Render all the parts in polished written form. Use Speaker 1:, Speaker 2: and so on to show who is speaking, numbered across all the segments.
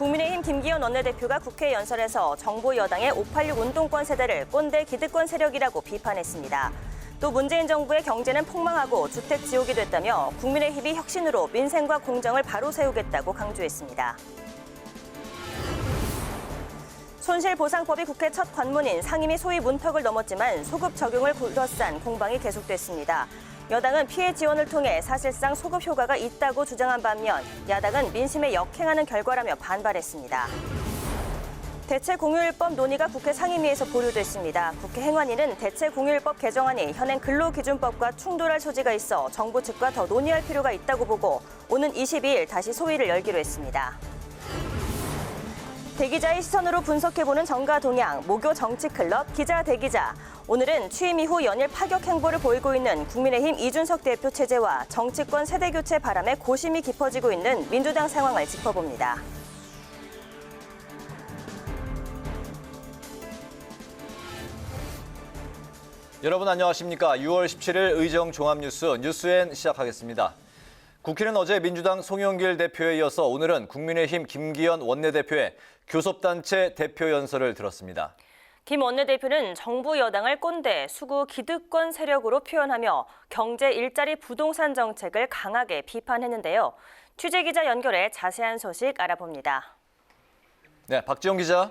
Speaker 1: 국민의힘 김기현 원내대표가 국회 연설에서 정부 여당의 586 운동권 세대를 꼰대 기득권 세력이라고 비판했습니다. 또 문재인 정부의 경제는 폭망하고 주택 지옥이 됐다며 국민의힘이 혁신으로 민생과 공정을 바로 세우겠다고 강조했습니다. 손실보상법이 국회 첫 관문인 상임위 소위 문턱을 넘었지만 소급 적용을 둘러싼 공방이 계속됐습니다. 여당은 피해 지원을 통해 사실상 소급 효과가 있다고 주장한 반면 야당은 민심에 역행하는 결과라며 반발했습니다. 대체공휴일법 논의가 국회 상임위에서 보류됐습니다. 국회 행안위는 대체공휴일법 개정안이 현행 근로기준법과 충돌할 소지가 있어 정부 측과 더 논의할 필요가 있다고 보고 오는 22일 다시 소위를 열기로 했습니다. 대기자의 시선으로 분석해보는 정가 동향, 모교 정치클럽 기자 대기자. 오늘은 취임 이후 연일 파격 행보를 보이고 있는 국민의힘 이준석 대표 체제와 정치권 세대교체 바람에 고심이 깊어지고 있는 민주당 상황을 짚어봅니다.
Speaker 2: 여러분 안녕하십니까? 6월 17일 의정 종합뉴스 뉴스엔 시작하겠습니다. 국회는 어제 민주당 송영길 대표에 이어서 오늘은 국민의힘 김기현 원내대표의 교섭단체 대표 연설을 들었습니다.
Speaker 1: 김 원내대표는 정부 여당을 꼰대, 수구, 기득권 세력으로 표현하며 경제, 일자리, 부동산 정책을 강하게 비판했는데요. 취재기자 연결해 자세한 소식 알아봅니다.
Speaker 2: 네, 박지영 기자.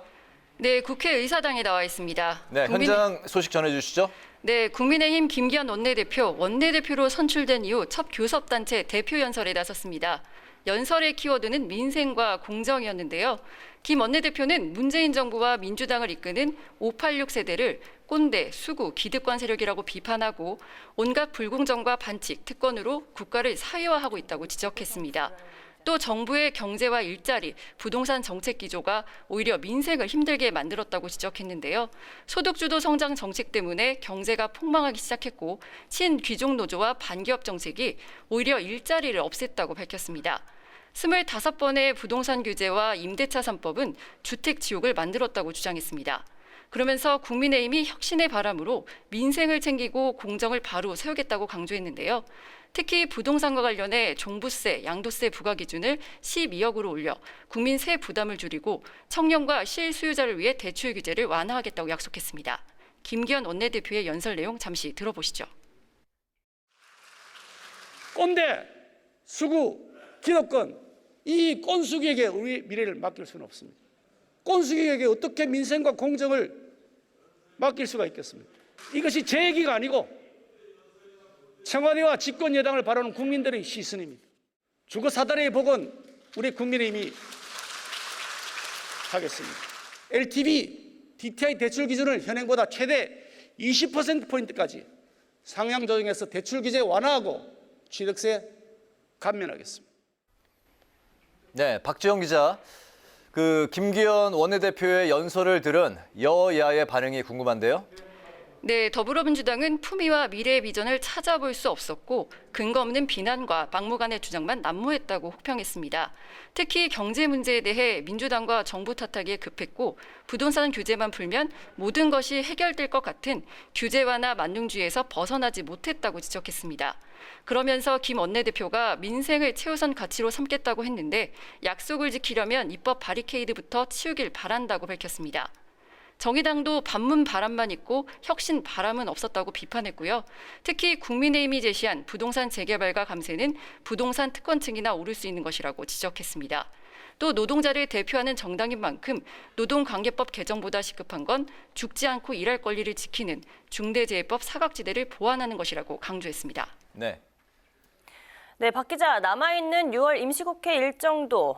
Speaker 3: 네, 국회의사당에 나와 있습니다.
Speaker 2: 네, 현장 소식 전해주시죠.
Speaker 3: 네, 국민의힘 김기현 원내대표로 선출된 이후 첫 교섭단체 대표 연설에 나섰습니다. 연설의 키워드는 민생과 공정이었는데요. 김 원내대표는 문재인 정부와 민주당을 이끄는 586 세대를 꼰대, 수구, 기득권 세력이라고 비판하고 온갖 불공정과 반칙, 특권으로 국가를 사회화하고 있다고 지적했습니다. 또 정부의 경제와 일자리, 부동산 정책 기조가 오히려 민생을 힘들게 만들었다고 지적했는데요. 소득주도 성장 정책 때문에 경제가 폭망하기 시작했고 친귀족 노조와 반기업 정책이 오히려 일자리를 없앴다고 밝혔습니다. 25번의 부동산 규제와 임대차 3법은 주택 지옥을 만들었다고 주장했습니다. 그러면서 국민의힘이 혁신의 바람으로 민생을 챙기고 공정을 바로 세우겠다고 강조했는데요. 특히 부동산과 관련해 종부세, 양도세 부과 기준을 12억으로 올려 국민 세 부담을 줄이고 청년과 실수요자를 위해 대출 규제를 완화하겠다고 약속했습니다. 김기현 원내대표의 연설 내용 잠시 들어보시죠.
Speaker 4: 꼰대, 수구, 기득권, 이 꼰수기에게 우리 미래를 맡길 수는 없습니다. 꼰수기에게 어떻게 민생과 공정을 맡길 수가 있겠습니까? 이것이 제 얘기가 아니고 청와대와 집권 여당을 바라는 국민들의 시선입니다. 주거 사다리의 복은 우리 국민의힘이 하겠습니다. LTV, DTI 대출 기준을 현행보다 최대 20%포인트까지 상향 조정해서 대출 규제 완화하고 취득세 감면하겠습니다.
Speaker 2: 네, 박지영 기자. 김기현 원내대표의 연설을 들은 여야의 반응이 궁금한데요.
Speaker 3: 네, 더불어민주당은 품위와 미래의 비전을 찾아볼 수 없었고 근거 없는 비난과 막무가내 주장만 난무했다고 혹평했습니다. 특히 경제 문제에 대해 민주당과 정부 탓하기에 급했고 부동산 규제만 풀면 모든 것이 해결될 것 같은 규제 완화 만능주의에서 벗어나지 못했다고 지적했습니다. 그러면서 김 원내대표가 민생을 최우선 가치로 삼겠다고 했는데 약속을 지키려면 입법 바리케이드부터 치우길 바란다고 밝혔습니다. 정의당도 반문 바람만 있고 혁신 바람은 없었다고 비판했고요. 특히 국민의힘이 제시한 부동산 재개발과 감세는 부동산 특권층이나 오를 수 있는 것이라고 지적했습니다. 또 노동자를 대표하는 정당인 만큼 노동관계법 개정보다 시급한 건 죽지 않고 일할 권리를 지키는 중대재해법 사각지대를 보완하는 것이라고 강조했습니다.
Speaker 2: 네.
Speaker 1: 네, 박 기자, 남아있는 6월 임시국회 일정도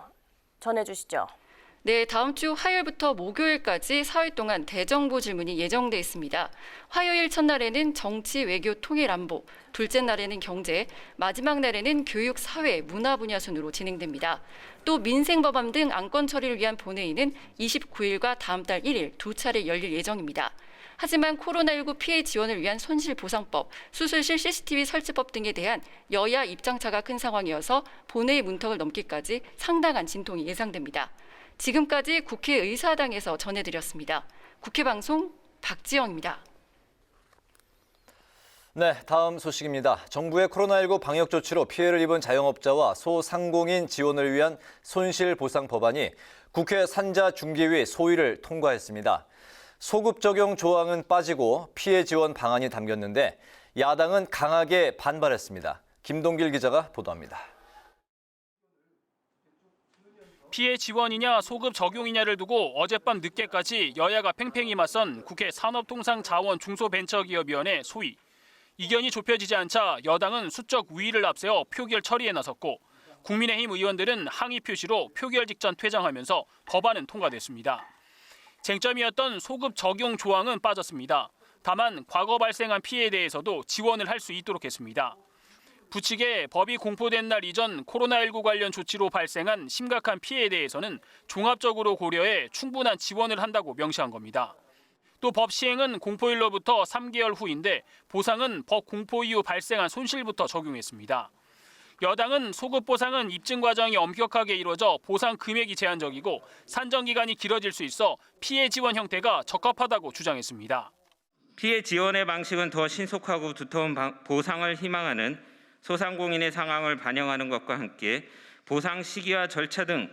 Speaker 1: 전해주시죠.
Speaker 3: 네, 다음 주 화요일부터 목요일까지 사흘 동안 대정부 질문이 예정돼 있습니다. 화요일 첫날에는 정치, 외교, 통일, 안보, 둘째 날에는 경제, 마지막 날에는 교육, 사회, 문화 분야 순으로 진행됩니다. 또 민생법안 등 안건 처리를 위한 본회의는 29일과 다음 달 1일 두 차례 열릴 예정입니다. 하지만 코로나19 피해 지원을 위한 손실보상법, 수술실 CCTV 설치법 등에 대한 여야 입장차가 큰 상황이어서 본회의 문턱을 넘기까지 상당한 진통이 예상됩니다. 지금까지 국회의사당에서 전해드렸습니다. 국회방송 박지영입니다.
Speaker 2: 네, 다음 소식입니다. 정부의 코로나19 방역 조치로 피해를 입은 자영업자와 소상공인 지원을 위한 손실보상 법안이 국회 산자중기위 소위를 통과했습니다. 소급 적용 조항은 빠지고 피해 지원 방안이 담겼는데 야당은 강하게 반발했습니다. 김동길 기자가 보도합니다.
Speaker 5: 피해 지원이냐 소급 적용이냐를 두고 어젯밤 늦게까지 여야가 팽팽히 맞선 국회 산업통상자원중소벤처기업위원회 소위. 이견이 좁혀지지 않자 여당은 수적 우위를 앞세워 표결 처리에 나섰고 국민의힘 의원들은 항의 표시로 표결 직전 퇴장하면서 법안은 통과됐습니다. 쟁점이었던 소급 적용 조항은 빠졌습니다. 다만 과거 발생한 피해에 대해서도 지원을 할 수 있도록 했습니다. 부칙에 법이 공포된 날 이전 코로나19 관련 조치로 발생한 심각한 피해에 대해서는 종합적으로 고려해 충분한 지원을 한다고 명시한 겁니다. 또 법 시행은 공포일로부터 3개월 후인데 보상은 법 공포 이후 발생한 손실부터 적용했습니다. 여당은 소급 보상은 입증 과정이 엄격하게 이루어져 보상 금액이 제한적이고 산정 기간이 길어질 수 있어 피해 지원 형태가 적합하다고 주장했습니다.
Speaker 6: 피해 지원의 방식은 더 신속하고 두터운 보상을 희망하는 소상공인의 상황을 반영하는 것과 함께 보상 시기와 절차 등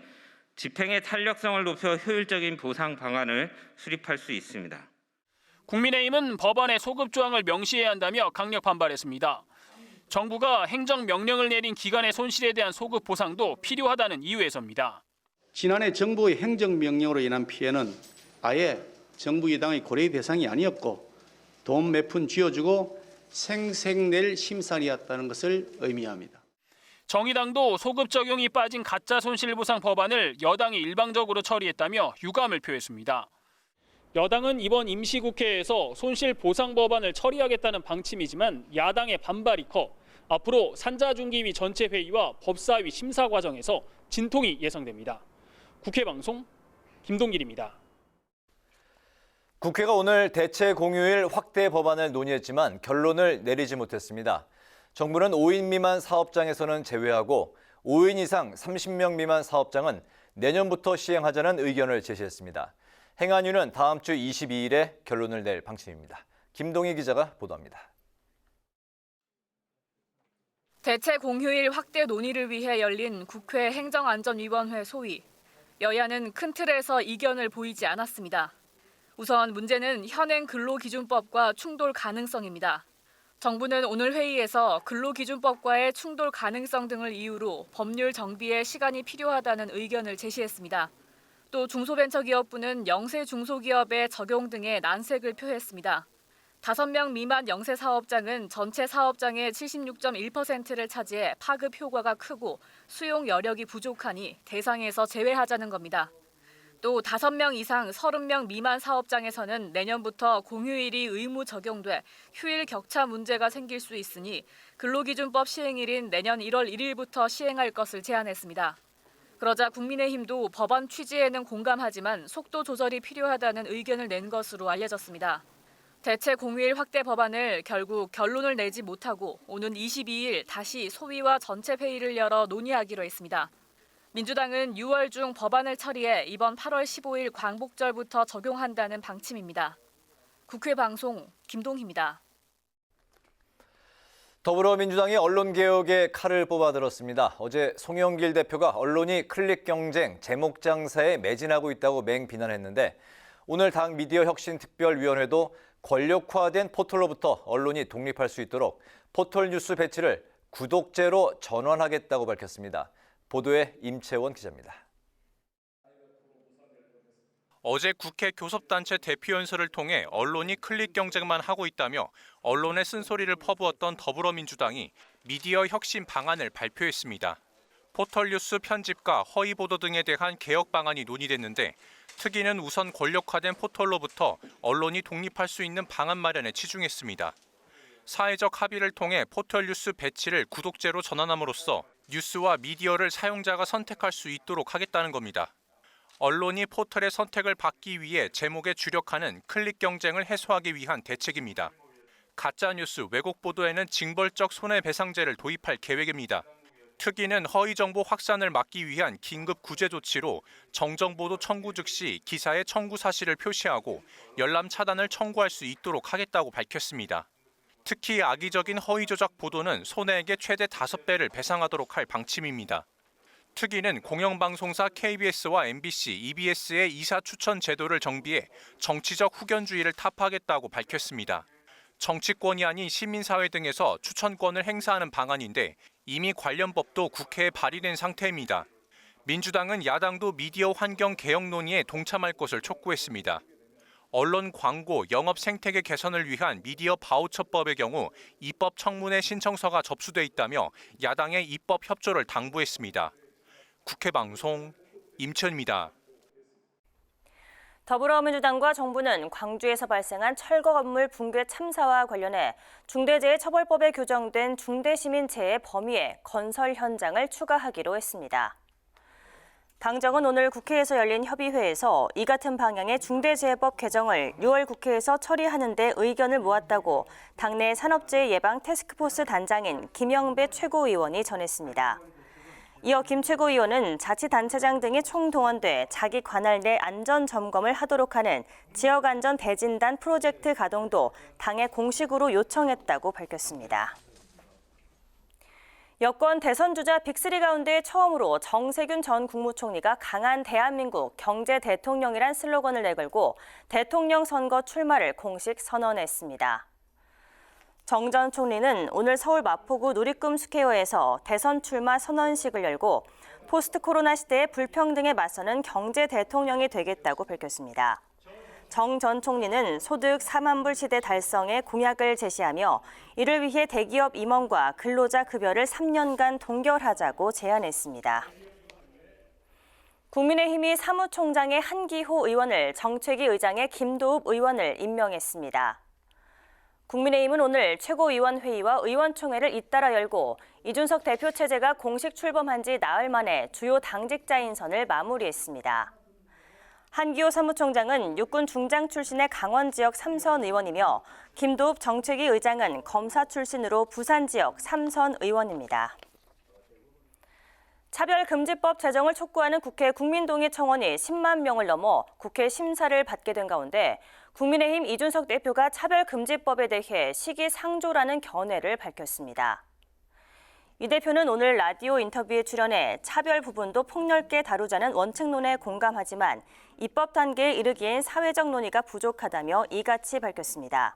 Speaker 6: 집행의 탄력성을 높여 효율적인 보상 방안을 수립할 수 있습니다.
Speaker 5: 국민의힘은 법안의 소급 조항을 명시해야 한다며 강력 반발했습니다. 정부가 행정명령을 내린 기관의 손실에 대한 소급 보상도 필요하다는 이유에서입니다.
Speaker 4: 지난해 정부의 행정명령으로 인한 피해는 아예 정부 여당의 고려 대상이 아니었고 돈 몇 푼 쥐어주고 생색낼 심산이었다는 것을 의미합니다.
Speaker 5: 정의당도 소급 적용이 빠진 가짜 손실보상 법안을 여당이 일방적으로 처리했다며 유감을 표했습니다. 여당은 이번 임시국회에서 손실보상 법안을 처리하겠다는 방침이지만 야당의 반발이 커 앞으로 산자중기위 전체 회의와 법사위 심사 과정에서 진통이 예상됩니다. 국회 방송 김동길입니다.
Speaker 2: 국회가 오늘 대체 공휴일 확대 법안을 논의했지만 결론을 내리지 못했습니다. 정부는 5인 미만 사업장에서는 제외하고 5인 이상 30명 미만 사업장은 내년부터 시행하자는 의견을 제시했습니다. 행안위는 다음 주 22일에 결론을 낼 방침입니다. 김동희 기자가 보도합니다.
Speaker 7: 대체 공휴일 확대 논의를 위해 열린 국회 행정안전위원회 소위. 여야는 큰 틀에서 이견을 보이지 않았습니다. 우선 문제는 현행 근로기준법과 충돌 가능성입니다. 정부는 오늘 회의에서 근로기준법과의 충돌 가능성 등을 이유로 법률 정비에 시간이 필요하다는 의견을 제시했습니다. 또 중소벤처기업부는 영세 중소기업의 적용 등의 난색을 표했습니다. 5명 미만 영세 사업장은 전체 사업장의 76.1%를 차지해 파급 효과가 크고 수용 여력이 부족하니 대상에서 제외하자는 겁니다. 또 5명 이상 30명 미만 사업장에서는 내년부터 공휴일이 의무 적용돼 휴일 격차 문제가 생길 수 있으니 근로기준법 시행일인 내년 1월 1일부터 시행할 것을 제안했습니다. 그러자 국민의힘도 법안 취지에는 공감하지만 속도 조절이 필요하다는 의견을 낸 것으로 알려졌습니다. 대체 공휴일 확대 법안을 결국 결론을 내지 못하고 오는 22일 다시 소위와 전체 회의를 열어 논의하기로 했습니다. 민주당은 6월 중 법안을 처리해 이번 8월 15일 광복절부터 적용한다는 방침입니다. 국회 방송 김동희입니다.
Speaker 2: 더불어민주당이 언론개혁에 칼을 뽑아들었습니다. 어제 송영길 대표가 언론이 클릭 경쟁, 제목 장사에 매진하고 있다고 맹비난했는데 오늘 당 미디어혁신특별위원회도 권력화된 포털로부터 언론이 독립할 수 있도록 포털 뉴스 배치를 구독제로 전환하겠다고 밝혔습니다. 보도에 임채원 기자입니다.
Speaker 8: 어제 국회 교섭단체 대표연설을 통해 언론이 클릭 경쟁만 하고 있다며 언론의 쓴소리를 퍼부었던 더불어민주당이 미디어 혁신 방안을 발표했습니다. 포털 뉴스 편집과 허위 보도 등에 대한 개혁 방안이 논의됐는데 특위는 우선 권력화된 포털로부터 언론이 독립할 수 있는 방안 마련에 치중했습니다. 사회적 합의를 통해 포털 뉴스 배치를 구독제로 전환함으로써 뉴스와 미디어를 사용자가 선택할 수 있도록 하겠다는 겁니다. 언론이 포털의 선택을 받기 위해 제목에 주력하는 클릭 경쟁을 해소하기 위한 대책입니다. 가짜뉴스, 왜곡 보도에는 징벌적 손해배상제를 도입할 계획입니다. 특위는 허위 정보 확산을 막기 위한 긴급 구제 조치로 정정보도 청구 즉시 기사의 청구 사실을 표시하고 열람 차단을 청구할 수 있도록 하겠다고 밝혔습니다. 특히 악의적인 허위 조작 보도는 손해액의 최대 5배를 배상하도록 할 방침입니다. 특위는 공영방송사 KBS와 MBC, EBS의 이사 추천 제도를 정비해 정치적 후견주의를 타파하겠다고 밝혔습니다. 정치권이 아닌 시민사회 등에서 추천권을 행사하는 방안인데 이미 관련 법도 국회에 발의된 상태입니다. 민주당은 야당도 미디어 환경 개혁 논의에 동참할 것을 촉구했습니다. 언론 광고, 영업 생태계 개선을 위한 미디어 바우처법의 경우 입법 청문회 신청서가 접수돼 있다며 야당의 입법 협조를 당부했습니다. 국회 방송 임천입니다.
Speaker 1: 더불어민주당과 정부는 광주에서 발생한 철거 건물 붕괴 참사와 관련해 중대재해처벌법에 규정된 중대시민재해 범위에 건설 현장을 추가하기로 했습니다. 당정은 오늘 국회에서 열린 협의회에서 이 같은 방향의 중대재해법 개정을 6월 국회에서 처리하는 데 의견을 모았다고 당내 산업재해 예방 태스크포스 단장인 김영배 최고위원이 전했습니다. 이어 김 최고위원은 자치단체장 등이 총동원돼 자기 관할 내 안전점검을 하도록 하는 지역안전 대진단 프로젝트 가동도 당에 공식으로 요청했다고 밝혔습니다. 여권 대선 주자 빅3 가운데 처음으로 정세균 전 국무총리가 강한 대한민국 경제 대통령이란 슬로건을 내걸고 대통령 선거 출마를 공식 선언했습니다. 정 전 총리는 오늘 서울 마포구 누리꿈 스퀘어에서 대선 출마 선언식을 열고 포스트 코로나 시대의 불평등에 맞서는 경제 대통령이 되겠다고 밝혔습니다. 정 전 총리는 소득 4만 불 시대 달성에 공약을 제시하며 이를 위해 대기업 임원과 근로자 급여를 3년간 동결하자고 제안했습니다. 국민의힘이 사무총장의 한기호 의원을 정책위 의장의 김도읍 의원을 임명했습니다. 국민의힘은 오늘 최고위원회의와 의원총회를 잇따라 열고 이준석 대표 체제가 공식 출범한 지 나흘 만에 주요 당직자 인선을 마무리했습니다. 한기호 사무총장은 육군 중장 출신의 강원 지역 3선 의원이며 김도읍 정책위 의장은 검사 출신으로 부산 지역 3선 의원입니다. 차별금지법 제정을 촉구하는 국회 국민동의 청원이 10만 명을 넘어 국회 심사를 받게 된 가운데 국민의힘 이준석 대표가 차별금지법에 대해 시기상조라는 견해를 밝혔습니다. 이 대표는 오늘 라디오 인터뷰에 출연해 차별 부분도 폭넓게 다루자는 원칙론에 공감하지만 입법 단계에 이르기엔 사회적 논의가 부족하다며 이같이 밝혔습니다.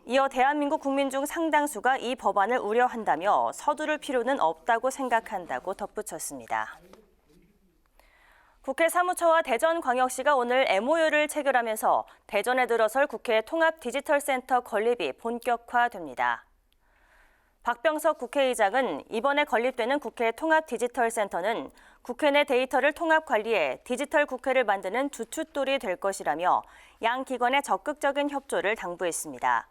Speaker 1: 이어 대한민국 국민 중 상당수가 이 법안을 우려한다며 서두를 필요는 없다고 생각한다고 덧붙였습니다. 국회 사무처와 대전광역시가 오늘 MOU를 체결하면서 대전에 들어설 국회 통합디지털센터 건립이 본격화됩니다. 박병석 국회의장은 이번에 건립되는 국회 통합디지털센터는 국회 내 데이터를 통합 관리해 디지털 국회를 만드는 주춧돌이 될 것이라며 양 기관의 적극적인 협조를 당부했습니다.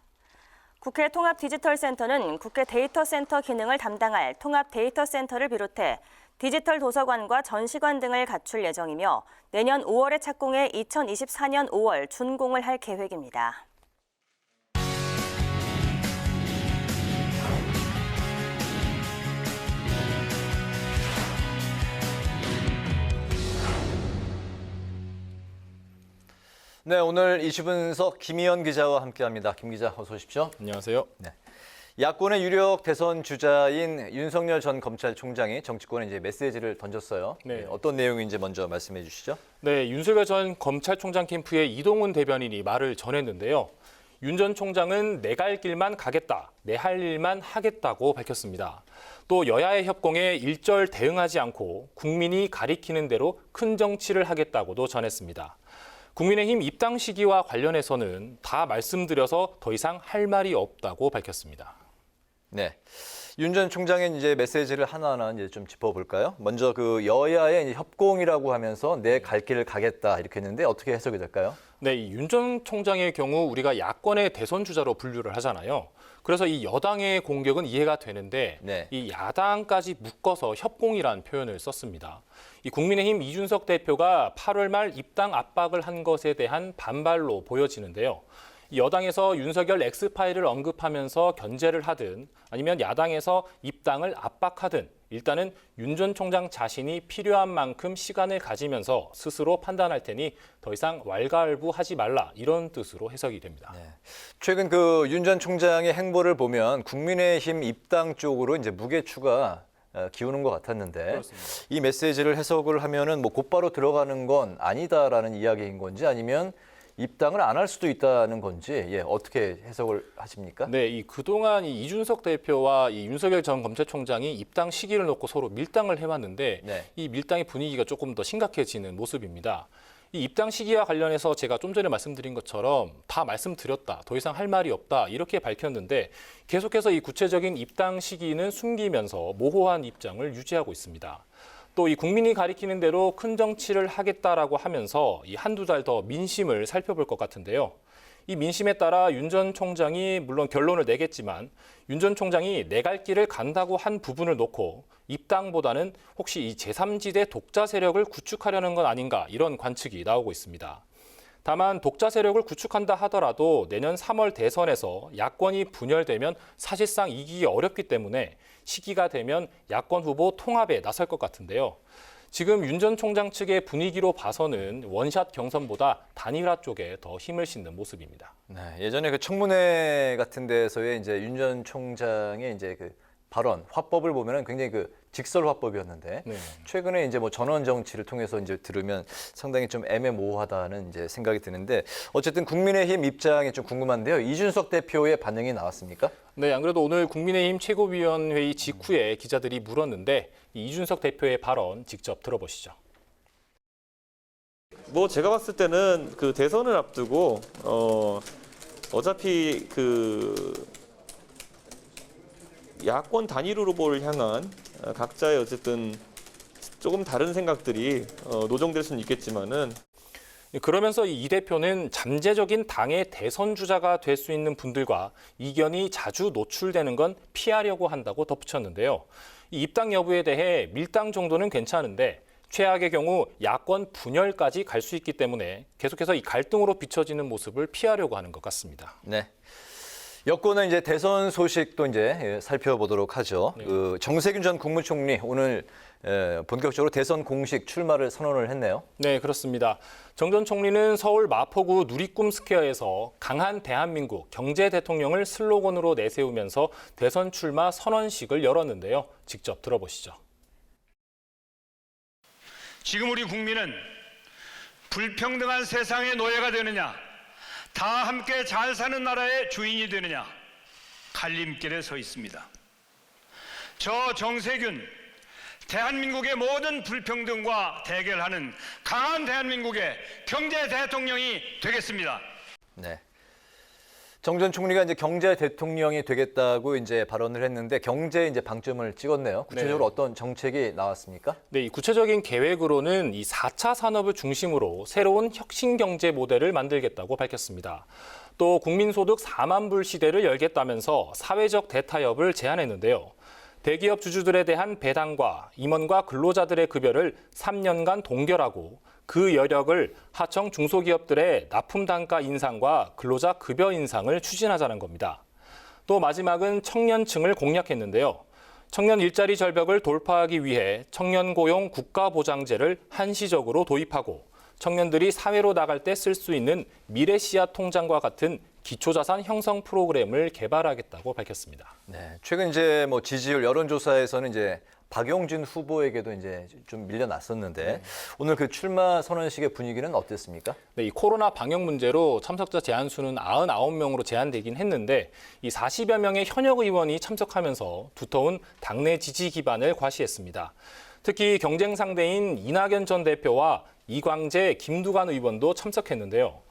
Speaker 1: 국회 통합디지털센터는 국회 데이터센터 기능을 담당할 통합데이터센터를 비롯해 디지털 도서관과 전시관 등을 갖출 예정이며 내년 5월에 착공해 2024년 5월 준공을 할 계획입니다.
Speaker 2: 네, 오늘 이슈 분석 김희연 기자와 함께합니다. 김 기자, 어서 오십시오.
Speaker 9: 안녕하세요.
Speaker 2: 네. 야권의 유력 대선 주자인 윤석열 전 검찰총장이 정치권에 이제 메시지를 던졌어요.
Speaker 9: 네.
Speaker 2: 어떤 내용인지 먼저 말씀해 주시죠.
Speaker 9: 네, 윤석열 전 검찰총장 캠프의 이동훈 대변인이 말을 전했는데요. 윤 전 총장은 내 갈 길만 가겠다, 내 할 일만 하겠다고 밝혔습니다. 또 여야의 협공에 일절 대응하지 않고 국민이 가리키는 대로 큰 정치를 하겠다고도 전했습니다. 국민의힘 입당 시기와 관련해서는 다 말씀드려서 더 이상 할 말이 없다고 밝혔습니다.
Speaker 2: 네. 윤 전 총장의 이제 메시지를 하나하나 이제 좀 짚어볼까요? 먼저 그 여야의 이제 협공이라고 하면서 내 갈 길을 가겠다 이렇게 했는데 어떻게 해석이 될까요?
Speaker 9: 네, 윤 전 총장의 경우 우리가 야권의 대선 주자로 분류를 하잖아요. 그래서 이 여당의 공격은 이해가 되는데
Speaker 2: 네.
Speaker 9: 이 야당까지 묶어서 협공이라는 표현을 썼습니다. 이 국민의힘 이준석 대표가 8월 말 입당 압박을 한 것에 대한 반발로 보여지는데요. 여당에서 윤석열 X파일을 언급하면서 견제를 하든 아니면 야당에서 입당을 압박하든 일단은 윤 전 총장 자신이 필요한 만큼 시간을 가지면서 스스로 판단할 테니 더 이상 왈가왈부하지 말라 이런 뜻으로 해석이 됩니다.
Speaker 2: 최근 그 윤 전 총장의 행보를 보면 국민의힘 입당 쪽으로 이제 무게추가 기우는 것 같았는데
Speaker 9: 그렇습니다.
Speaker 2: 이 메시지를 해석을 하면은 뭐 곧바로 들어가는 건 아니다라는 이야기인 건지 아니면 입당을 안 할 수도 있다는 건지 어떻게 해석을 하십니까?
Speaker 9: 네, 그동안 이준석 대표와 이 윤석열 전 검찰총장이 입당 시기를 놓고 서로 밀당을 해왔는데
Speaker 2: 네.
Speaker 9: 이 밀당의 분위기가 조금 더 심각해지는 모습입니다. 이 입당 시기와 관련해서 제가 좀 전에 말씀드린 것처럼 다 말씀드렸다, 더 이상 할 말이 없다 이렇게 밝혔는데 계속해서 이 구체적인 입당 시기는 숨기면서 모호한 입장을 유지하고 있습니다. 또 이 국민이 가리키는 대로 큰 정치를 하겠다라고 하면서 이 한두 달 더 민심을 살펴볼 것 같은데요. 이 민심에 따라 윤 전 총장이 물론 결론을 내겠지만 윤 전 총장이 내 갈 길을 간다고 한 부분을 놓고 입당보다는 혹시 이 제3지대 독자 세력을 구축하려는 건 아닌가 이런 관측이 나오고 있습니다. 다만 독자 세력을 구축한다 하더라도 내년 3월 대선에서 야권이 분열되면 사실상 이기기 어렵기 때문에 시기가 되면 야권 후보 통합에 나설 것 같은데요. 지금 윤 전 총장 측의 분위기로 봐서는 원샷 경선보다 단일화 쪽에 더 힘을 싣는 모습입니다.
Speaker 2: 네, 예전에 그 청문회 같은 데서의 이제 윤 전 총장의 이제 그 발언 화법을 보면은 굉장히 그 직설 화법이었는데
Speaker 9: 네.
Speaker 2: 최근에 이제 뭐 전원 정치를 통해서 이제 들으면 상당히 좀 애매모호하다는 이제 생각이 드는데 어쨌든 국민의힘 입장이 좀 궁금한데요. 이준석 대표의 반응이 나왔습니까?
Speaker 9: 네, 안 그래도 오늘 국민의힘 최고위원회의 직후에 기자들이 물었는데 이준석 대표의 발언 직접 들어보시죠.
Speaker 10: 뭐 제가 봤을 때는 그 대선을 앞두고 어차피 그 야권 단일 후보를 향한 각자의 어쨌든 조금 다른 생각들이 노정될 수는 있겠지만은
Speaker 9: 그러면서 이 대표는 잠재적인 당의 대선 주자가 될 수 있는 분들과 이견이 자주 노출되는 건 피하려고 한다고 덧붙였는데요. 이 입당 여부에 대해 밀당 정도는 괜찮은데 최악의 경우 야권 분열까지 갈 수 있기 때문에 계속해서 이 갈등으로 비춰지는 모습을 피하려고 하는 것 같습니다.
Speaker 2: 네. 여권은 이제 대선 소식도 이제 살펴보도록 하죠.
Speaker 9: 네.
Speaker 2: 그 정세균 전 국무총리 오늘 본격적으로 대선 공식 출마를 선언을 했네요.
Speaker 9: 네, 그렇습니다. 정 전 총리는 서울 마포구 누리꿈 스퀘어에서 강한 대한민국 경제 대통령을 슬로건으로 내세우면서 대선 출마 선언식을 열었는데요. 직접 들어보시죠.
Speaker 11: 지금 우리 국민은 불평등한 세상의 노예가 되느냐, 다 함께 잘 사는 나라의 주인이 되느냐 갈림길에 서 있습니다. 저 정세균, 대한민국의 모든 불평등과 대결하는 강한 대한민국의 경제 대통령이 되겠습니다.
Speaker 2: 네. 정 전 총리가 이제 경제 대통령이 되겠다고 이제 발언을 했는데 경제에 이제 방점을 찍었네요. 구체적으로
Speaker 9: 네.
Speaker 2: 어떤 정책이 나왔습니까?
Speaker 9: 네, 이 구체적인 계획으로는 이 4차 산업을 중심으로 새로운 혁신 경제 모델을 만들겠다고 밝혔습니다. 또 국민소득 4만 불 시대를 열겠다면서 사회적 대타협을 제안했는데요. 대기업 주주들에 대한 배당과 임원과 근로자들의 급여를 3년간 동결하고 그 여력을 하청 중소기업들의 납품 단가 인상과 근로자 급여 인상을 추진하자는 겁니다. 또 마지막은 청년층을 공략했는데요. 청년 일자리 절벽을 돌파하기 위해 청년 고용 국가보장제를 한시적으로 도입하고 청년들이 사회로 나갈 때 쓸 수 있는 미래 씨앗 통장과 같은 기초자산 형성 프로그램을 개발하겠다고 밝혔습니다.
Speaker 2: 네. 최근 이제 뭐 지지율 여론조사에서는 이제 박용진 후보에게도 이제 좀 밀려났었는데 오늘 그 출마 선언식의 분위기는 어땠습니까?
Speaker 9: 네, 이 코로나 방역 문제로 참석자 제한 수는 99명으로 제한되긴 했는데 이 40여 명의 현역 의원이 참석하면서 두터운 당내 지지 기반을 과시했습니다. 특히 경쟁 상대인 이낙연 전 대표와 이광재, 김두관 의원도 참석했는데요.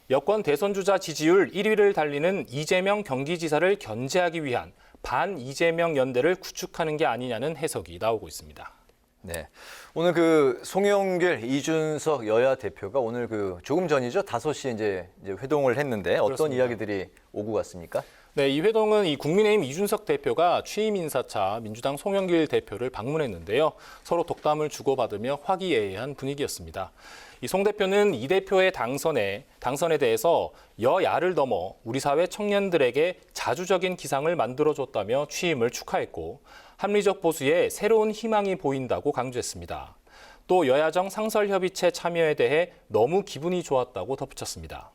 Speaker 9: 여권 대선 주자 지지율 1위를 달리는 이재명 경기지사를 견제하기 위한 반 이재명 연대를 구축하는 게 아니냐는 해석이 나오고 있습니다.
Speaker 2: 네. 오늘 그 송영길, 이준석 여야 대표가 오늘 그 조금 전이죠. 5시에 이제 회동을 했는데 어떤
Speaker 9: 그렇습니다.
Speaker 2: 이야기들이 오고 갔습니까?
Speaker 9: 네, 이 회동은 이 국민의힘 이준석 대표가 취임 인사차 민주당 송영길 대표를 방문했는데요. 서로 덕담을 주고받으며 화기애애한 분위기였습니다. 이 송 대표는 이 대표의 당선에 대해서 여야를 넘어 우리 사회 청년들에게 자주적인 기상을 만들어줬다며 취임을 축하했고 합리적 보수에 새로운 희망이 보인다고 강조했습니다. 또 여야정 상설협의체 참여에 대해 너무 기분이 좋았다고 덧붙였습니다.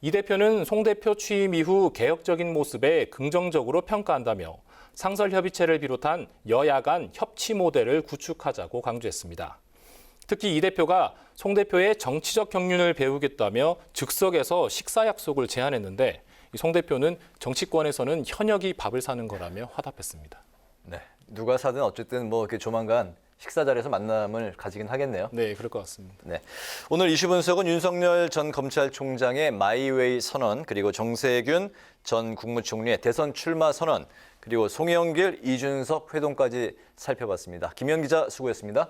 Speaker 9: 이 대표는 송 대표 취임 이후 개혁적인 모습에 긍정적으로 평가한다며 상설협의체를 비롯한 여야 간 협치 모델을 구축하자고 강조했습니다. 특히 이 대표가 송 대표의 정치적 경륜을 배우겠다며 즉석에서 식사 약속을 제안했는데 송 대표는 정치권에서는 현역이 밥을 사는 거라며 화답했습니다.
Speaker 2: 네, 누가 사든 어쨌든 뭐 이렇게 조만간 식사 자리에서 만남을 가지긴 하겠네요.
Speaker 9: 네, 그럴 것 같습니다.
Speaker 2: 네, 오늘 이슈 분석은 윤석열 전 검찰총장의 마이웨이 선언, 그리고 정세균 전 국무총리의 대선 출마 선언, 그리고 송영길, 이준석 회동까지 살펴봤습니다. 김현 기자 수고했습니다.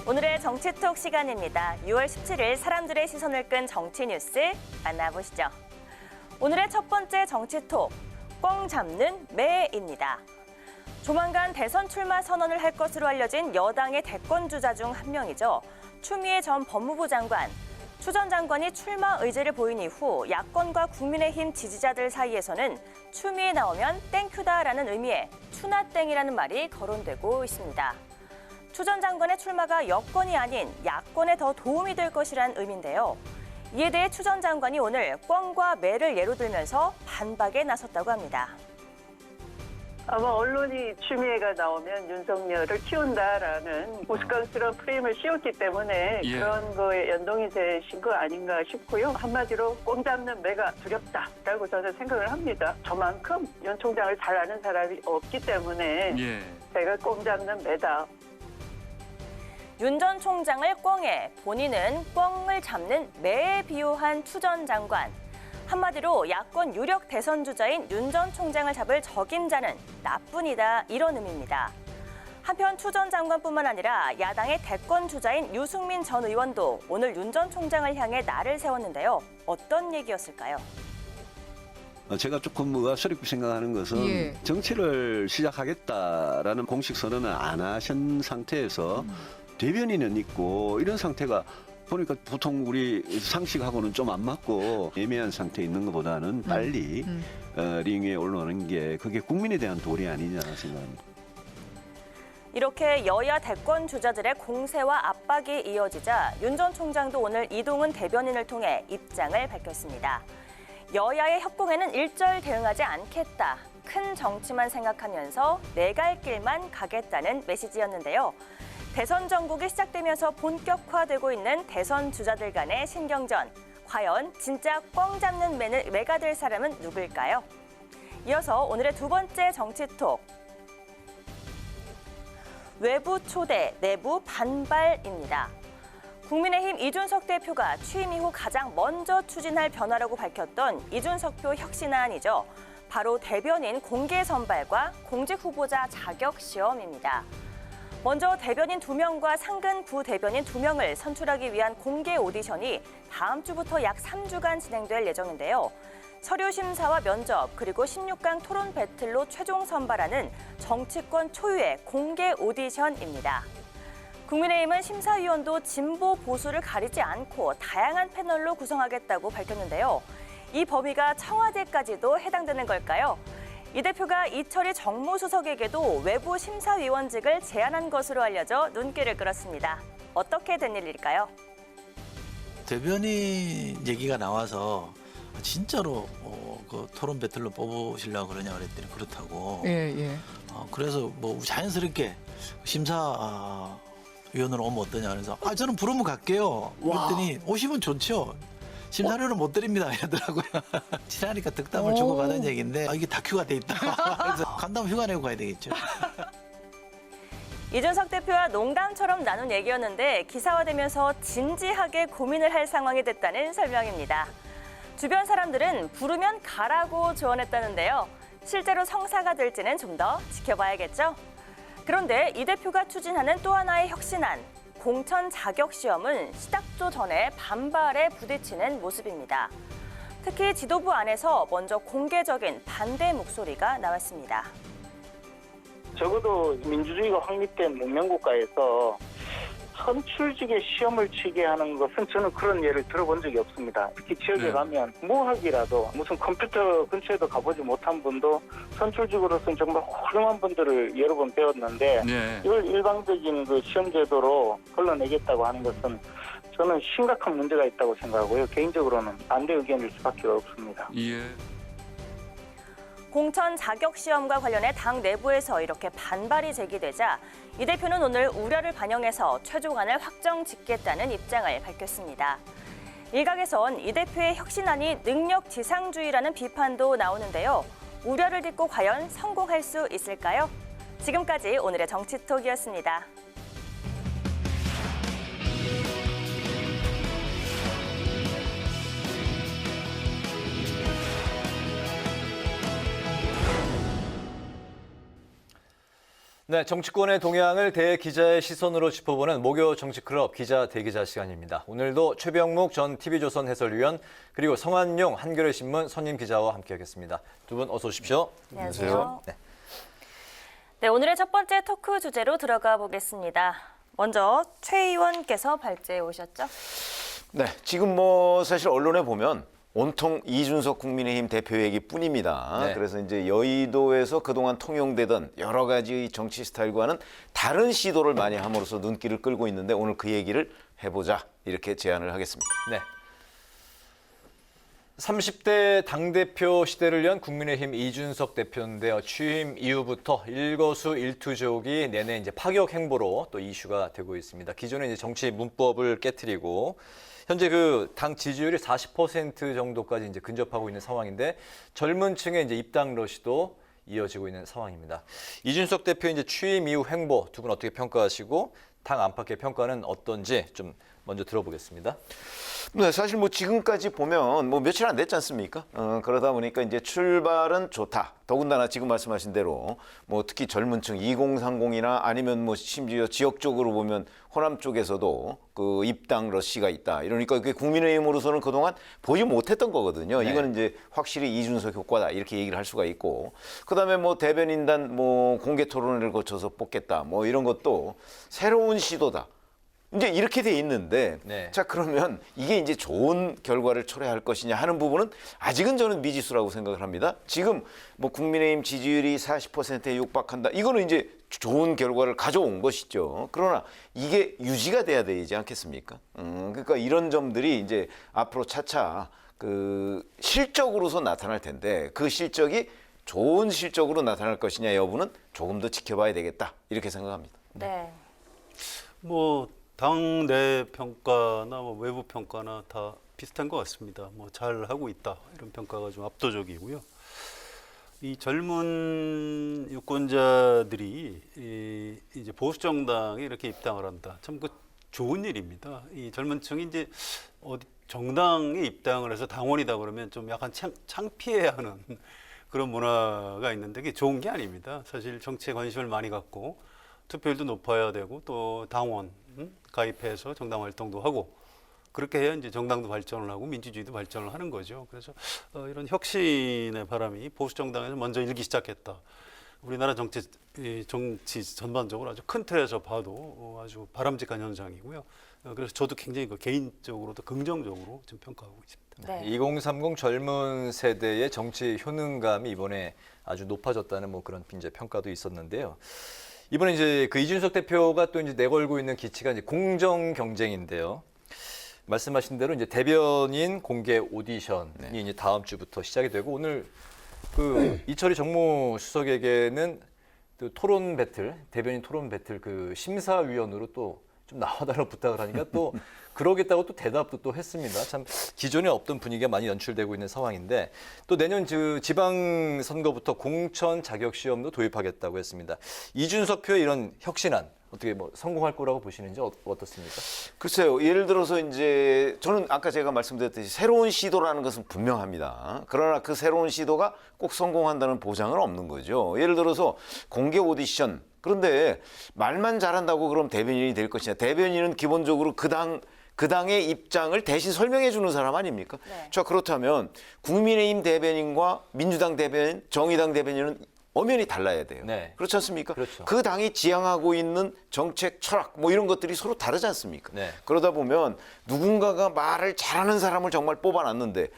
Speaker 1: 오늘의 정치톡 시간입니다. 6월 17일 사람들의 시선을 끈 정치 뉴스 만나보시죠. 오늘의 첫 번째 정치톡, 꽝 잡는 매입니다. 조만간 대선 출마 선언을 할 것으로 알려진 여당의 대권주자 중 한 명이죠. 추미애 전 법무부 장관. 추 전 장관이 출마 의지를 보인 이후 야권과 국민의힘 지지자들 사이에서는 추미애 나오면 땡큐다라는 의미의 추나땡이라는 말이 거론되고 있습니다. 추 전 장관의 출마가 여권이 아닌 야권에 더 도움이 될 것이란 의미인데요. 이에 대해 추 전 장관이 오늘 꽝과 매를 예로 들면서 반박에 나섰다고 합니다.
Speaker 12: 아마 언론이 추미애가 나오면 윤석열을 키운다라는 우스꽝스러운 프레임을 씌웠기 때문에 그런 거에 연동이 되신 거 아닌가 싶고요. 한마디로 꽝 잡는 매가 두렵다라고 저는 생각을 합니다. 저만큼 윤 총장을 잘 아는 사람이 없기 때문에 제가 꽝 잡는 매다.
Speaker 1: 윤 전 총장을 꽝에, 본인은 꽝을 잡는 매에 비유한 추 전 장관. 한마디로 야권 유력 대선 주자인 윤 전 총장을 잡을 적임자는 나뿐이다, 이런 의미입니다. 한편 추 전 장관뿐만 아니라 야당의 대권 주자인 유승민 전 의원도 오늘 윤 전 총장을 향해 날을 세웠는데요. 어떤 얘기였을까요?
Speaker 13: 제가 조금 의아스럽게 생각하는 것은 정치를 시작하겠다라는 공식 선언을 안 하신 상태에서 대변인은 있고 이런 상태가 보니까 보통 우리 상식하고는 좀 안 맞고 애매한 상태에 있는 것보다는 빨리 링 위에 올라오는 게 그게 국민에 대한 도리 아니냐 생각합니다.
Speaker 1: 이렇게 여야 대권 주자들의 공세와 압박이 이어지자 윤 전 총장도 오늘 이동훈 대변인을 통해 입장을 밝혔습니다. 여야의 협공에는 일절 대응하지 않겠다. 큰 정치만 생각하면서 내 갈 길만 가겠다는 메시지였는데요. 대선 전국이 시작되면서 본격화되고 있는 대선 주자들 간의 신경전. 과연 진짜 꽝 잡는 매가 될 사람은 누굴까요? 이어서 오늘의 두 번째 정치톡. 외부 초대, 내부 반발입니다. 국민의힘 이준석 대표가 취임 이후 가장 먼저 추진할 변화라고 밝혔던 이준석표 혁신안이죠. 바로 대변인 공개 선발과 공직 후보자 자격 시험입니다. 먼저 대변인 2명과 상근 부대변인 2명을 선출하기 위한 공개 오디션이 다음 주부터 약 3주간 진행될 예정인데요. 서류 심사와 면접, 그리고 16강 토론 배틀로 최종 선발하는 정치권 초유의 공개 오디션입니다. 국민의힘은 심사위원도 진보 보수를 가리지 않고 다양한 패널로 구성하겠다고 밝혔는데요. 이 범위가 청와대까지도 해당되는 걸까요? 이 대표가 이철희 정무수석에게도 외부 심사위원직을 제안한 것으로 알려져 눈길을 끌었습니다. 어떻게 된 일일까요?
Speaker 14: 대변인 얘기가 나와서 진짜로 그 토론 배틀로 뽑으시려고 그러냐 그랬더니 그렇다고. 그래서 뭐 자연스럽게 심사위원으로 오면 어떠냐 그래서 저는 부르면 갈게요. 그랬더니 오시면 좋죠. 심사료는 못 드립니다 이러더라고요. 친하니까 득담을 주고받은 얘기인데 이게 다큐가 돼 있다. 그래서 간다면 휴가 내고 가야 되겠죠.
Speaker 1: 이준석 대표와 농담처럼 나눈 얘기였는데 기사화되면서 진지하게 고민을 할 상황이 됐다는 설명입니다. 주변 사람들은 부르면 가라고 조언했다는데요. 실제로 성사가 될지는 좀 더 지켜봐야겠죠. 그런데 이 대표가 추진하는 또 하나의 혁신안, 공천 자격 시험은 시작조 전에 반발에 부딪히는 모습입니다. 특히 지도부 안에서 먼저 공개적인 반대 목소리가 나왔습니다.
Speaker 15: 적어도 민주주의가 확립된 문명국가에서 선출직의 시험을 치게 하는 것은 저는 그런 예를 들어본 적이 없습니다. 특히 지역에 가면 무학이라도 무슨 컴퓨터 근처에도 가보지 못한 분도 선출직으로서는 정말 훌륭한 분들을 여러 번 배웠는데 이걸 일방적인 그 시험 제도로 걸러내겠다고 하는 것은 저는 심각한 문제가 있다고 생각하고요. 개인적으로는 반대 의견일 수밖에 없습니다.
Speaker 1: 공천 자격 시험과 관련해 당 내부에서 이렇게 반발이 제기되자 이 대표는 오늘 우려를 반영해서 최종안을 확정 짓겠다는 입장을 밝혔습니다. 일각에선 이 대표의 혁신안이 능력 지상주의라는 비판도 나오는데요. 우려를 딛고 과연 성공할 수 있을까요? 지금까지 오늘의 정치톡이었습니다.
Speaker 2: 네, 정치권의 동향을 대기자의 시선으로 짚어보는 목요 정치클럽 기자 대기자 시간입니다. 오늘도 최병묵 전 TV조선 해설위원 그리고 성한용 한겨레 신문 선임 기자와 함께하겠습니다. 두 분 어서 오십시오.
Speaker 1: 안녕하세요. 네, 오늘의 첫 번째 토크 주제로 들어가 보겠습니다. 먼저 최 의원께서 발제해 오셨죠?
Speaker 16: 네, 지금 사실 언론에 보면 온통 이준석 국민의힘 대표 얘기뿐입니다.
Speaker 2: 네.
Speaker 16: 그래서 이제 여의도에서 그동안 통용되던 여러 가지 정치 스타일과는 다른 시도를 많이 함으로써 눈길을 끌고 있는데 오늘 그 얘기를 해보자 이렇게 제안을 하겠습니다.
Speaker 2: 네. 30대 당대표 시대를 연 국민의힘 이준석 대표인데요. 취임 이후부터 일거수일투족이 내내 이제 파격 행보로 또 이슈가 되고 있습니다. 기존의 이제 정치 문법을 깨트리고 현재 그 당 지지율이 40% 정도까지 이제 근접하고 있는 상황인데 젊은 층의 이제 입당 러시도 이어지고 있는 상황입니다. 이준석 대표 이제 취임 이후 행보 두 분 어떻게 평가하시고 당 안팎의 평가는 어떤지 좀 먼저 들어보겠습니다.
Speaker 16: 네, 사실 지금까지 보면 며칠 안 됐지 않습니까? 그러다 보니까 이제 출발은 좋다. 더군다나 지금 말씀하신 대로 특히 젊은 층 2030이나 아니면 심지어 지역적으로 보면 호남 쪽에서도 그 입당 러시가 있다. 이러니까 그게 국민의힘으로서는 그동안 보지 못했던 거거든요.
Speaker 2: 네.
Speaker 16: 이건 이제 확실히 이준석 효과다. 이렇게 얘기를 할 수가 있고. 그다음에 대변인단 공개 토론회를 거쳐서 뽑겠다. 이런 것도 새로운 시도다. 이제 이렇게 돼 있는데
Speaker 2: 네.
Speaker 16: 자 그러면 이게 이제 좋은 결과를 초래할 것이냐 하는 부분은 아직은 저는 미지수라고 생각을 합니다. 지금 국민의힘 지지율이 40%에 육박한다. 이거는 이제 좋은 결과를 가져온 것이죠. 그러나 이게 유지가 돼야 되지 않겠습니까? 그러니까 이런 점들이 이제 앞으로 차차 그 실적으로서 나타날 텐데 그 실적이 좋은 실적으로 나타날 것이냐 여부는 조금 더 지켜봐야 되겠다. 이렇게 생각합니다.
Speaker 1: 네.
Speaker 17: 당내 평가나 외부 평가나 다 비슷한 것 같습니다. 잘 하고 있다 이런 평가가 좀 압도적이고요. 이 젊은 유권자들이 이제 보수 정당에 이렇게 입당을 한다. 참 좋은 일입니다. 이 젊은 층이 이제 어디 정당에 입당을 해서 당원이다 그러면 좀 약간 창피해하는 그런 문화가 있는데 그게 좋은 게 아닙니다. 사실 정치에 관심을 많이 갖고 투표율도 높아야 되고 또 당원 가입해서 정당 활동도 하고 그렇게 해야 이제 정당도 발전을 하고 민주주의도 발전을 하는 거죠. 그래서 이런 혁신의 바람이 보수 정당에서 먼저 일기 시작했다. 우리나라 정치 전반적으로 아주 큰 틀에서 봐도 아주 바람직한 현상이고요. 그래서 저도 굉장히 개인적으로도 긍정적으로 좀 평가하고 있습니다.
Speaker 1: 네.
Speaker 2: 2030 젊은 세대의 정치 효능감이 이번에 아주 높아졌다는 그런 이제 평가도 있었는데요. 이번에 이제 그 이준석 대표가 또 이제 내걸고 있는 기치가 이제 공정 경쟁인데요. 말씀하신 대로 이제 대변인 공개 오디션이 이제 다음 주부터 시작이 되고 오늘 그 이철희 정무수석에게는 또 토론 배틀, 대변인 토론 배틀 그 심사위원으로 또 좀 나와달라고 부탁을 하니까 또 그러겠다고 또 대답도 또 했습니다. 참 기존에 없던 분위기가 많이 연출되고 있는 상황인데 또 내년 지방선거부터 공천 자격 시험도 도입하겠다고 했습니다. 이준석 표의 이런 혁신안 어떻게 성공할 거라고 보시는지 어떻습니까?
Speaker 16: 글쎄요. 예를 들어서 이제 저는 아까 제가 말씀드렸듯이 새로운 시도라는 것은 분명합니다. 그러나 그 새로운 시도가 꼭 성공한다는 보장은 없는 거죠. 예를 들어서 공개 오디션 그런데 말만 잘한다고 그럼 대변인이 될 것이냐. 대변인은 기본적으로 그 당의 입장을 대신 설명해 주는 사람 아닙니까?
Speaker 1: 네.
Speaker 16: 자, 그렇다면 국민의힘 대변인과 민주당 대변인, 정의당 대변인은 엄연히 달라야 돼요.
Speaker 2: 네.
Speaker 16: 그렇지 않습니까?
Speaker 2: 그렇죠.
Speaker 16: 그 당이 지향하고 있는 정책, 철학 뭐 이런 것들이 서로 다르지 않습니까?
Speaker 2: 네.
Speaker 16: 그러다 보면 누군가가 말을 잘하는 사람을 정말 뽑아놨는데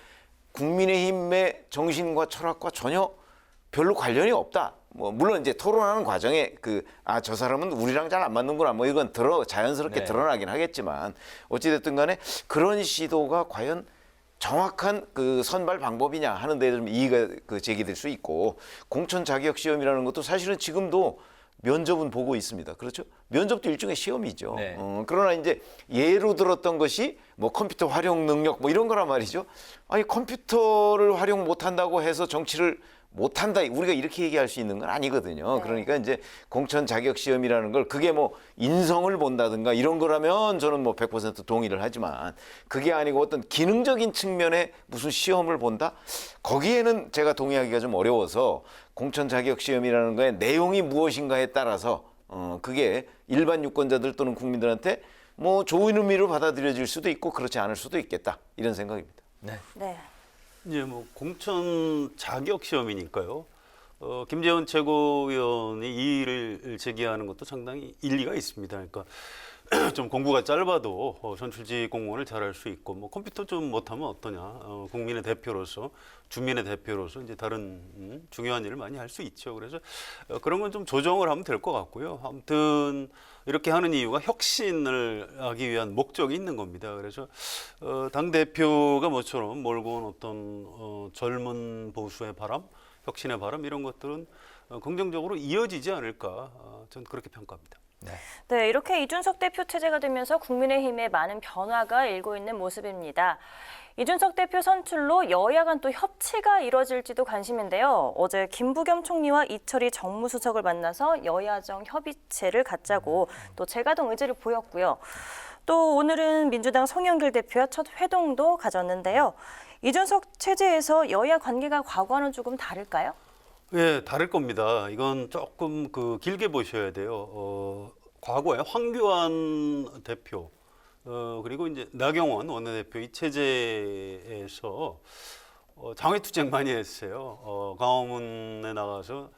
Speaker 16: 국민의힘의 정신과 철학과 전혀 별로 관련이 없다. 뭐 물론 이제 토론하는 과정에 저 사람은 우리랑 잘 안 맞는구나 뭐 이건 자연스럽게
Speaker 2: 네.
Speaker 16: 드러나긴 하겠지만 어찌 됐든 간에 그런 시도가 과연 정확한 그 선발 방법이냐 하는 데 좀 이의가 제기될 수 있고, 공천 자격 시험이라는 것도 사실은 지금도 면접은 보고 있습니다. 그렇죠? 면접도 일종의 시험이죠.
Speaker 2: 네.
Speaker 16: 그러나 이제 예로 들었던 것이 뭐 컴퓨터 활용 능력 뭐 이런 거란 말이죠. 아니 컴퓨터를 활용 못한다고 해서 정치를 못한다, 우리가 이렇게 얘기할 수 있는 건 아니거든요.
Speaker 1: 네.
Speaker 16: 그러니까 이제 공천 자격 시험이라는 걸 그게 뭐 인성을 본다든가 이런 거라면 저는 뭐 100% 동의를 하지만, 그게 아니고 어떤 기능적인 측면의 무슨 시험을 본다? 거기에는 제가 동의하기가 좀 어려워서, 공천 자격 시험이라는 거의 내용이 무엇인가에 따라서 그게 일반 유권자들 또는 국민들한테 뭐 좋은 의미로 받아들여질 수도 있고 그렇지 않을 수도 있겠다, 이런 생각입니다.
Speaker 2: 네.
Speaker 1: 네.
Speaker 17: 이제 뭐 공천 자격 시험이니까요. 김재원 최고위원이 이 일을 제기하는 것도 상당히 일리가 있습니다. 그러니까 좀 공부가 짧아도 선출직 공무원을 잘할 수 있고, 뭐 컴퓨터 좀 못하면 어떠냐. 국민의 대표로서, 주민의 대표로서 이제 다른 중요한 일을 많이 할 수 있죠. 그래서 그런 건 좀 조정을 하면 될 것 같고요. 아무튼 이렇게 하는 이유가 혁신을 하기 위한 목적이 있는 겁니다. 그래서 당 대표가 모처럼 몰고 온 어떤 젊은 보수의 바람, 혁신의 바람, 이런 것들은 긍정적으로 이어지지 않을까, 저는 그렇게 평가합니다.
Speaker 1: 네, 이렇게 이준석 대표 체제가 되면서 국민의힘에 많은 변화가 일고 있는 모습입니다. 이준석 대표 선출로 여야 간 또 협치가 이뤄질지도 관심인데요. 어제 김부겸 총리와 이철희 정무수석을 만나서 여야정 협의체를 갖자고 또 재가동 의지를 보였고요. 또 오늘은 민주당 송영길 대표와 첫 회동도 가졌는데요. 이준석 체제에서 여야 관계가 과거와는 조금 다를까요?
Speaker 17: 예, 다를 겁니다. 이건 조금 길게 보셔야 돼요. 과거에 황교안 대표, 그리고 이제 나경원 원내대표 이 체제에서 장외투쟁 많이 했어요. 광화문에 나가서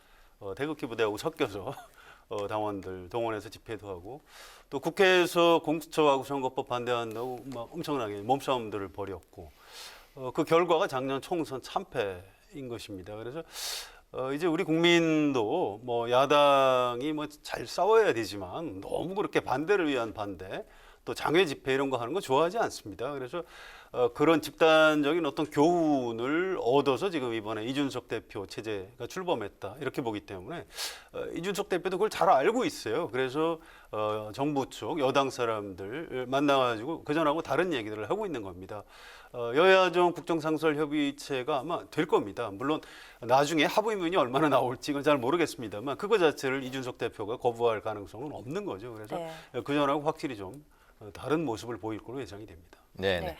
Speaker 17: 태극기 부대하고 섞여서 당원들 동원해서 집회도 하고, 또 국회에서 공수처하고 선거법 반대한다고 막 엄청나게 몸싸움들을 벌였고, 그 결과가 작년 총선 참패인 것입니다. 그래서 이제 우리 국민도 뭐 야당이 뭐 잘 싸워야 되지만 너무 그렇게 반대를 위한 반대, 또 장외 집회 이런 거 하는 거 좋아하지 않습니다. 그래서 그런 집단적인 어떤 교훈을 얻어서 지금 이번에 이준석 대표 체제가 출범했다, 이렇게 보기 때문에 이준석 대표도 그걸 잘 알고 있어요. 그래서 정부 쪽 여당 사람들 만나가지고 그전하고 다른 얘기들을 하고 있는 겁니다. 여야정 국정상설협의체가 아마 될 겁니다. 물론 나중에 합의문이 얼마나 나올지 는 잘 모르겠습니다만, 그거 자체를 이준석 대표가 거부할 가능성은 없는 거죠. 그래서 그전하고 확실히 좀 다른 모습을 보일 걸로 예상이 됩니다.
Speaker 2: 네.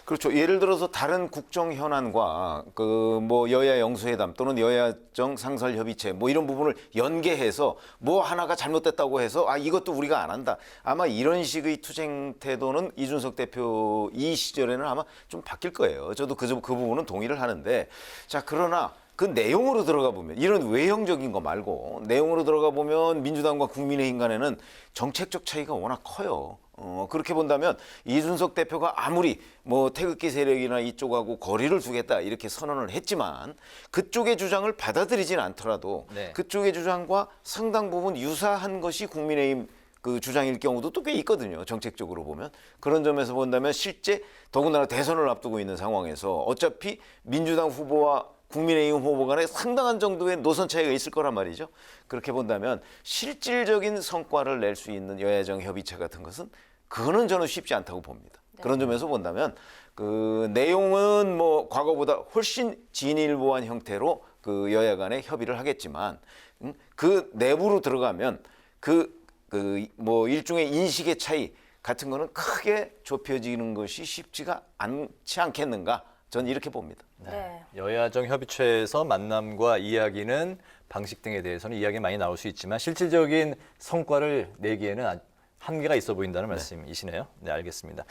Speaker 16: 그렇죠. 예를 들어서 다른 국정 현안과 뭐 여야 영수회담 또는 여야정 상설협의체 뭐 이런 부분을 연계해서 뭐 하나가 잘못됐다고 해서 이것도 우리가 안 한다, 아마 이런 식의 투쟁 태도는 이준석 대표 이 시절에는 아마 좀 바뀔 거예요. 저도 그 부분은 동의를 하는데, 자, 그러나 그 내용으로 들어가 보면, 이런 외형적인 거 말고 내용으로 들어가 보면 민주당과 국민의힘 간에는 정책적 차이가 워낙 커요. 그렇게 본다면 이준석 대표가 아무리 뭐 태극기 세력이나 이쪽하고 거리를 두겠다 이렇게 선언을 했지만, 그쪽의 주장을 받아들이진 않더라도 그쪽의 주장과 상당 부분 유사한 것이 국민의힘 그 주장일 경우도 또 꽤 있거든요. 정책적으로 보면. 그런 점에서 본다면 실제 더군다나 대선을 앞두고 있는 상황에서 어차피 민주당 후보와 국민의힘 후보 간에 상당한 정도의 노선 차이가 있을 거란 말이죠. 그렇게 본다면 실질적인 성과를 낼 수 있는 여야정 협의체 같은 것은, 그거는 저는 쉽지 않다고 봅니다. 그런 점에서 본다면 그 내용은 뭐 과거보다 훨씬 진일보한 형태로 그 여야 간에 협의를 하겠지만, 그 내부로 들어가면 뭐 일종의 인식의 차이 같은 거는 크게 좁혀지는 것이 쉽지가 않지 않겠는가, 전 이렇게 봅니다.
Speaker 1: 네.
Speaker 2: 여야정 협의체에서 만남과 이야기는 방식 등에 대해서는 이야기 많이 나올 수 있지만 실질적인 성과를 내기에는 한계가 있어 보인다는 말씀이시네요. 네, 알겠습니다.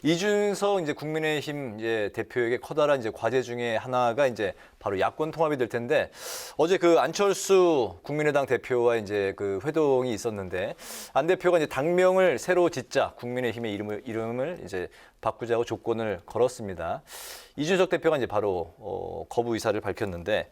Speaker 2: 이준석 이제 국민의힘 이제 대표에게 커다란 이제 과제 중에 하나가 이제 바로 야권 통합이 될 텐데 어제 그 안철수 국민의당 대표와 이제 그 회동이 있었는데 안 대표가 이제 당명을 새로 짓자 국민의힘의 이름을 이제 바꾸자고 조건을 걸었습니다. 이준석 대표가 이제 바로 거부 의사를 밝혔는데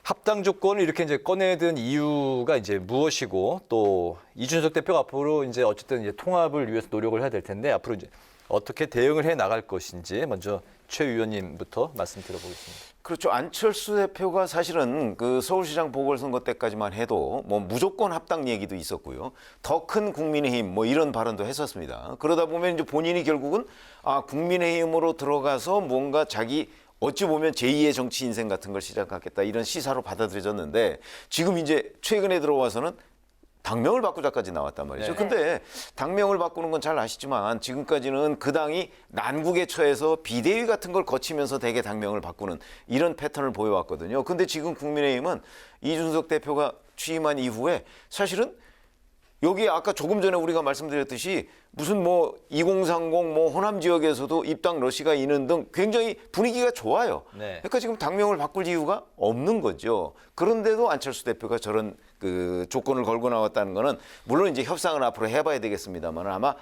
Speaker 2: 합당 조건을 이렇게 이제 꺼내든 이유가 이제 무엇이고 또 이준석 대표가 앞으로 이제 어쨌든 이제 통합을 위해서 노력을 해야 될 텐데 앞으로 이제 어떻게 대응을 해 나갈 것인지 먼저 최 의원님부터 말씀 들어보겠습니다.
Speaker 16: 그렇죠. 안철수 대표가 사실은 그 서울시장 보궐선거 때까지만 해도 뭐 무조건 합당 얘기도 있었고요. 더 큰 국민의힘 뭐 이런 발언도 했었습니다. 그러다 보면 이제 본인이 결국은 국민의힘으로 들어가서 뭔가 자기 어찌 보면 제2의 정치 인생 같은 걸 시작하겠다 이런 시사로 받아들여졌는데 지금 이제 최근에 들어와서는 당명을 바꾸자까지 나왔단 말이죠.
Speaker 1: 네.
Speaker 16: 근데 당명을 바꾸는 건 잘 아시지만 지금까지는 그 당이 난국에 처해서 비대위 같은 걸 거치면서 대개 당명을 바꾸는 이런 패턴을 보여왔거든요. 근데 지금 국민의힘은 이준석 대표가 취임한 이후에 사실은 여기 아까 조금 전에 우리가 말씀드렸듯이 무슨 뭐 2030 뭐 호남 지역에서도 입당 러시가 있는 등 굉장히 분위기가 좋아요.
Speaker 2: 네.
Speaker 16: 그러니까 지금 당명을 바꿀 이유가 없는 거죠. 그런데도 안철수 대표가 저런 그 조건을 걸고 나왔다는 거는 물론 이제 협상을 앞으로 해봐야 되겠습니다만 아마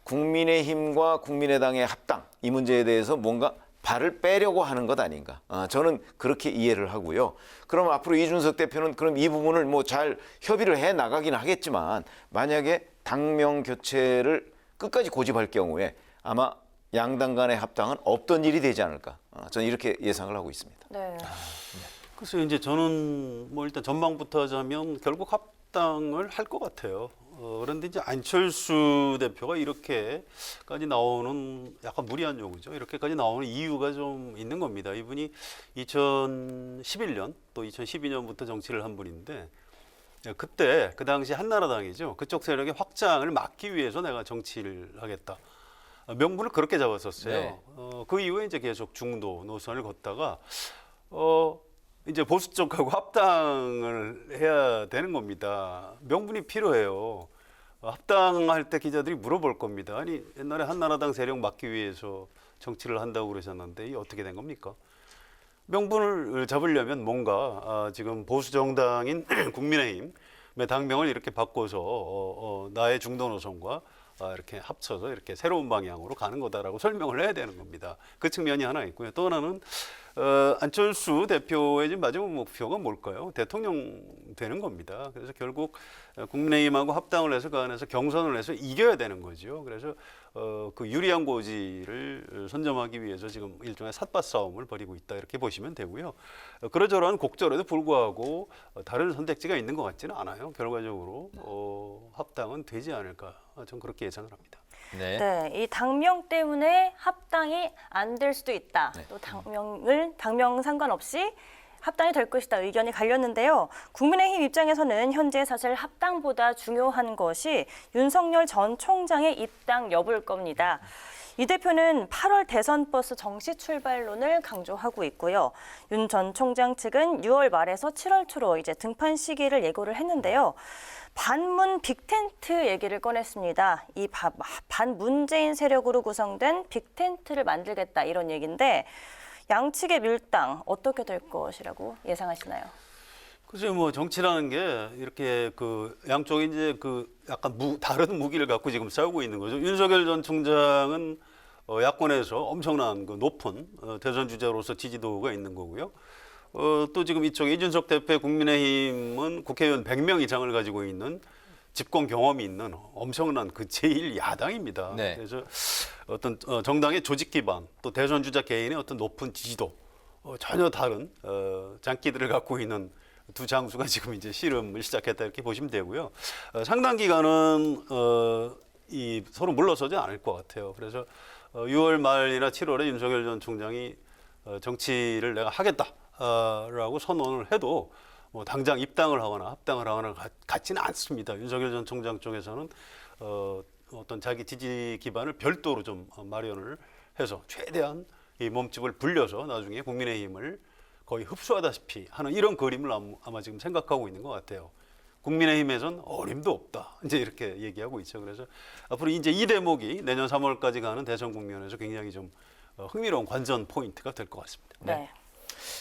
Speaker 16: 국민의힘과 국민의당의 합당 이 문제에 대해서 뭔가 발을 빼려고 하는 것 아닌가. 저는 그렇게 이해를 하고요. 그럼 앞으로 이준석 대표는 그럼 이 부분을 뭐 잘 협의를 해 나가긴 하겠지만 만약에 당명 교체를 끝까지 고집할 경우에 아마 양당 간의 합당은 없던 일이 되지 않을까. 저는 이렇게 예상을 하고 있습니다.
Speaker 1: 네.
Speaker 17: 글쎄 이제 저는 뭐 일단 전망부터 하자면 결국 합당을 할 것 같아요. 그런데 이제 안철수 대표가 이렇게까지 나오는 약간 무리한 요구죠. 이렇게까지 나오는 이유가 좀 있는 겁니다. 이분이 2011년 또 2012년부터 정치를 한 분인데 그때 그 당시 한나라당이죠. 그쪽 세력의 확장을 막기 위해서 내가 정치를 하겠다. 명분을 그렇게 잡았었어요.
Speaker 2: 네.
Speaker 17: 그 이후에 이제 계속 중도 노선을 걷다가 이제 보수 쪽하고 합당을 해야 되는 겁니다. 명분이 필요해요. 합당할 때 기자들이 물어볼 겁니다. 아니 옛날에 한나라당 세력 막기 위해서 정치를 한다고 그러셨는데 이게 어떻게 된 겁니까? 명분을 잡으려면 뭔가 지금 보수 정당인 국민의힘의 당명을 이렇게 바꿔서 나의 중도 노선과 이렇게 합쳐서 이렇게 새로운 방향으로 가는 거다라고 설명을 해야 되는 겁니다. 그 측면이 하나 있고요. 또 하나는 안철수 대표의 지금 마지막 목표가 뭘까요? 대통령 되는 겁니다. 그래서 결국 국민의힘하고 합당을 해서 그 안에서 경선을 해서 이겨야 되는 거죠. 그래서 그 유리한 고지를 선점하기 위해서 지금 일종의 삿밭 싸움을 벌이고 있다 이렇게 보시면 되고요. 그러저러한 곡절에도 불구하고 다른 선택지가 있는 것 같지는 않아요. 결과적으로 합당은 되지 않을까 저는 그렇게 예상을 합니다.
Speaker 2: 네.
Speaker 1: 네, 이 당명 때문에 합당이 안 될 수도 있다.
Speaker 2: 네.
Speaker 1: 또 당명 상관없이 합당이 될 것이다 의견이 갈렸는데요. 국민의힘 입장에서는 현재 사실 합당보다 중요한 것이 윤석열 전 총장의 입당 여부일 겁니다. 이 대표는 8월 대선 버스 정시 출발론을 강조하고 있고요. 윤 전 총장 측은 6월 말에서 7월 초로 이제 등판 시기를 예고를 했는데요. 반문 빅텐트 얘기를 꺼냈습니다. 이 반문재인 세력으로 구성된 빅텐트를 만들겠다 이런 얘기인데 양측의 밀당 어떻게 될 것이라고 예상하시나요?
Speaker 17: 글쎄요, 뭐 정치라는 게 이렇게 그 양쪽이 이제 그 약간 다른 무기를 갖고 지금 싸우고 있는 거죠. 윤석열 전 총장은 야권에서 엄청난 그 높은 대선 주자로서 지지도가 있는 거고요. 또 지금 이쪽에 이준석 대표의 국민의힘은 국회의원 100명 이상을 가지고 있는 집권 경험이 있는 엄청난 그 제1야당입니다.
Speaker 2: 네.
Speaker 17: 그래서 어떤 정당의 조직 기반 또 대선 주자 개인의 어떤 높은 지지도 전혀 다른 장기들을 갖고 있는 두 장수가 지금 이제 씨름을 시작했다 이렇게 보시면 되고요. 상당 기간은 이 서로 물러서지 않을 것 같아요. 그래서 6월 말이나 7월에 윤석열 전 총장이 정치를 내가 하겠다라고 선언을 해도 뭐 당장 입당을 하거나 합당을 하거나 같지는 않습니다. 윤석열 전 총장 쪽에서는 어떤 자기 지지 기반을 별도로 좀 마련을 해서 최대한 이 몸집을 불려서 나중에 국민의힘을 거의 흡수하다시피 하는 이런 그림을 아마 지금 생각하고 있는 것 같아요. 국민의힘에선 어림도 없다. 이제 이렇게 얘기하고 있죠. 그래서 앞으로 이제 이 대목이 내년 3월까지 가는 대선 국면에서 굉장히 좀 흥미로운 관전 포인트가 될 것 같습니다.
Speaker 1: 네.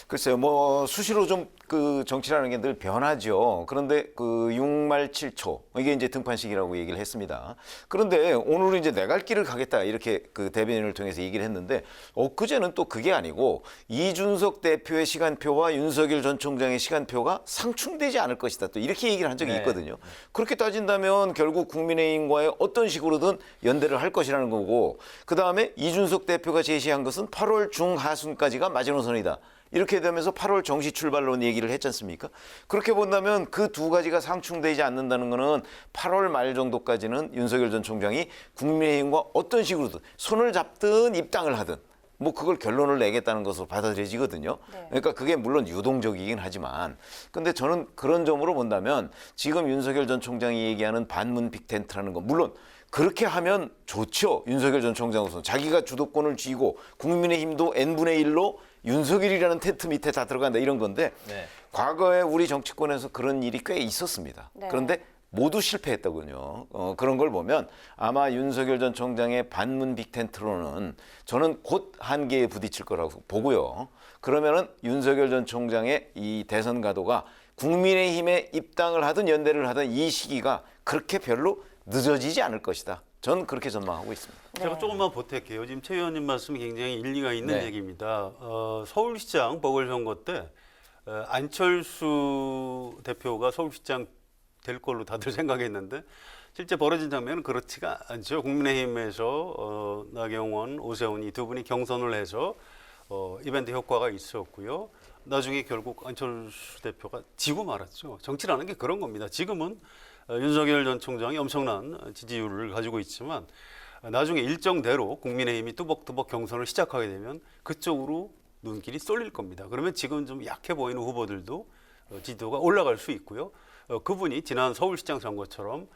Speaker 16: 글쎄요, 뭐 수시로 좀 그 정치라는 게 늘 변하죠. 그런데 그 6말 7초 이게 이제 등판식이라고 얘기를 했습니다. 그런데 오늘은 이제 내 갈 길을 가겠다 이렇게 그 대변인을 통해서 얘기를 했는데 엊그제는 또 그게 아니고 이준석 대표의 시간표와 윤석열 전 총장의 시간표가 상충되지 않을 것이다. 또 이렇게 얘기를 한 적이 있거든요. 그렇게 따진다면 결국 국민의힘과의 어떤 식으로든 연대를 할 것이라는 거고 그다음에 이준석 대표가 제시한 것은 8월 중하순까지가 마지노선이다. 이렇게 되면서 8월 정시 출발론 얘기를 했지 않습니까? 그렇게 본다면 그 두 가지가 상충되지 않는다는 거는 8월 말 정도까지는 윤석열 전 총장이 국민의힘과 어떤 식으로든 손을 잡든 입당을 하든 뭐 그걸 결론을 내겠다는 것으로 받아들여지거든요. 그러니까 그게 물론 유동적이긴 하지만 근데 저는 그런 점으로 본다면 지금 윤석열 전 총장이 얘기하는 반문 빅텐트라는 거 물론 그렇게 하면 좋죠. 윤석열 전 총장으로서는 자기가 주도권을 쥐고 국민의힘도 n분의 1로 윤석열이라는 텐트 밑에 다 들어간다 이런 건데 과거에 우리 정치권에서 그런 일이 꽤 있었습니다. 그런데 모두 실패했더군요. 그런 걸 보면 아마 윤석열 전 총장의 반문 빅텐트로는 저는 곧 한계에 부딪힐 거라고 보고요. 그러면은 윤석열 전 총장의 이 대선 가도가 국민의힘에 입당을 하든 연대를 하든 이 시기가 그렇게 별로 늦어지지 않을 것이다. 저는 그렇게 전망하고 있습니다.
Speaker 17: 제가 조금만 보탤게요. 지금 최 의원님 말씀이 굉장히 일리가 있는 얘기입니다. 서울시장 보궐선거 때 안철수 대표가 서울시장 될 걸로 다들 생각했는데 실제 벌어진 장면은 그렇지가 않죠. 국민의힘에서 나경원, 오세훈 이 두 분이 경선을 해서 이벤트 효과가 있었고요. 나중에 결국 안철수 대표가 지고 말았죠. 정치라는 게 그런 겁니다. 지금은 윤석열 전 총장이 엄청난 지지율을 가지고 있지만 나중에 일정대로 국민의힘이 뚜벅뚜벅 경선을 시작하게 되면 그쪽으로 눈길이 쏠릴 겁니다. 그러면 지금 좀 약해 보이는 후보들도 지지도가 올라갈 수 있고요. 그분이 지난 서울시장 선거처럼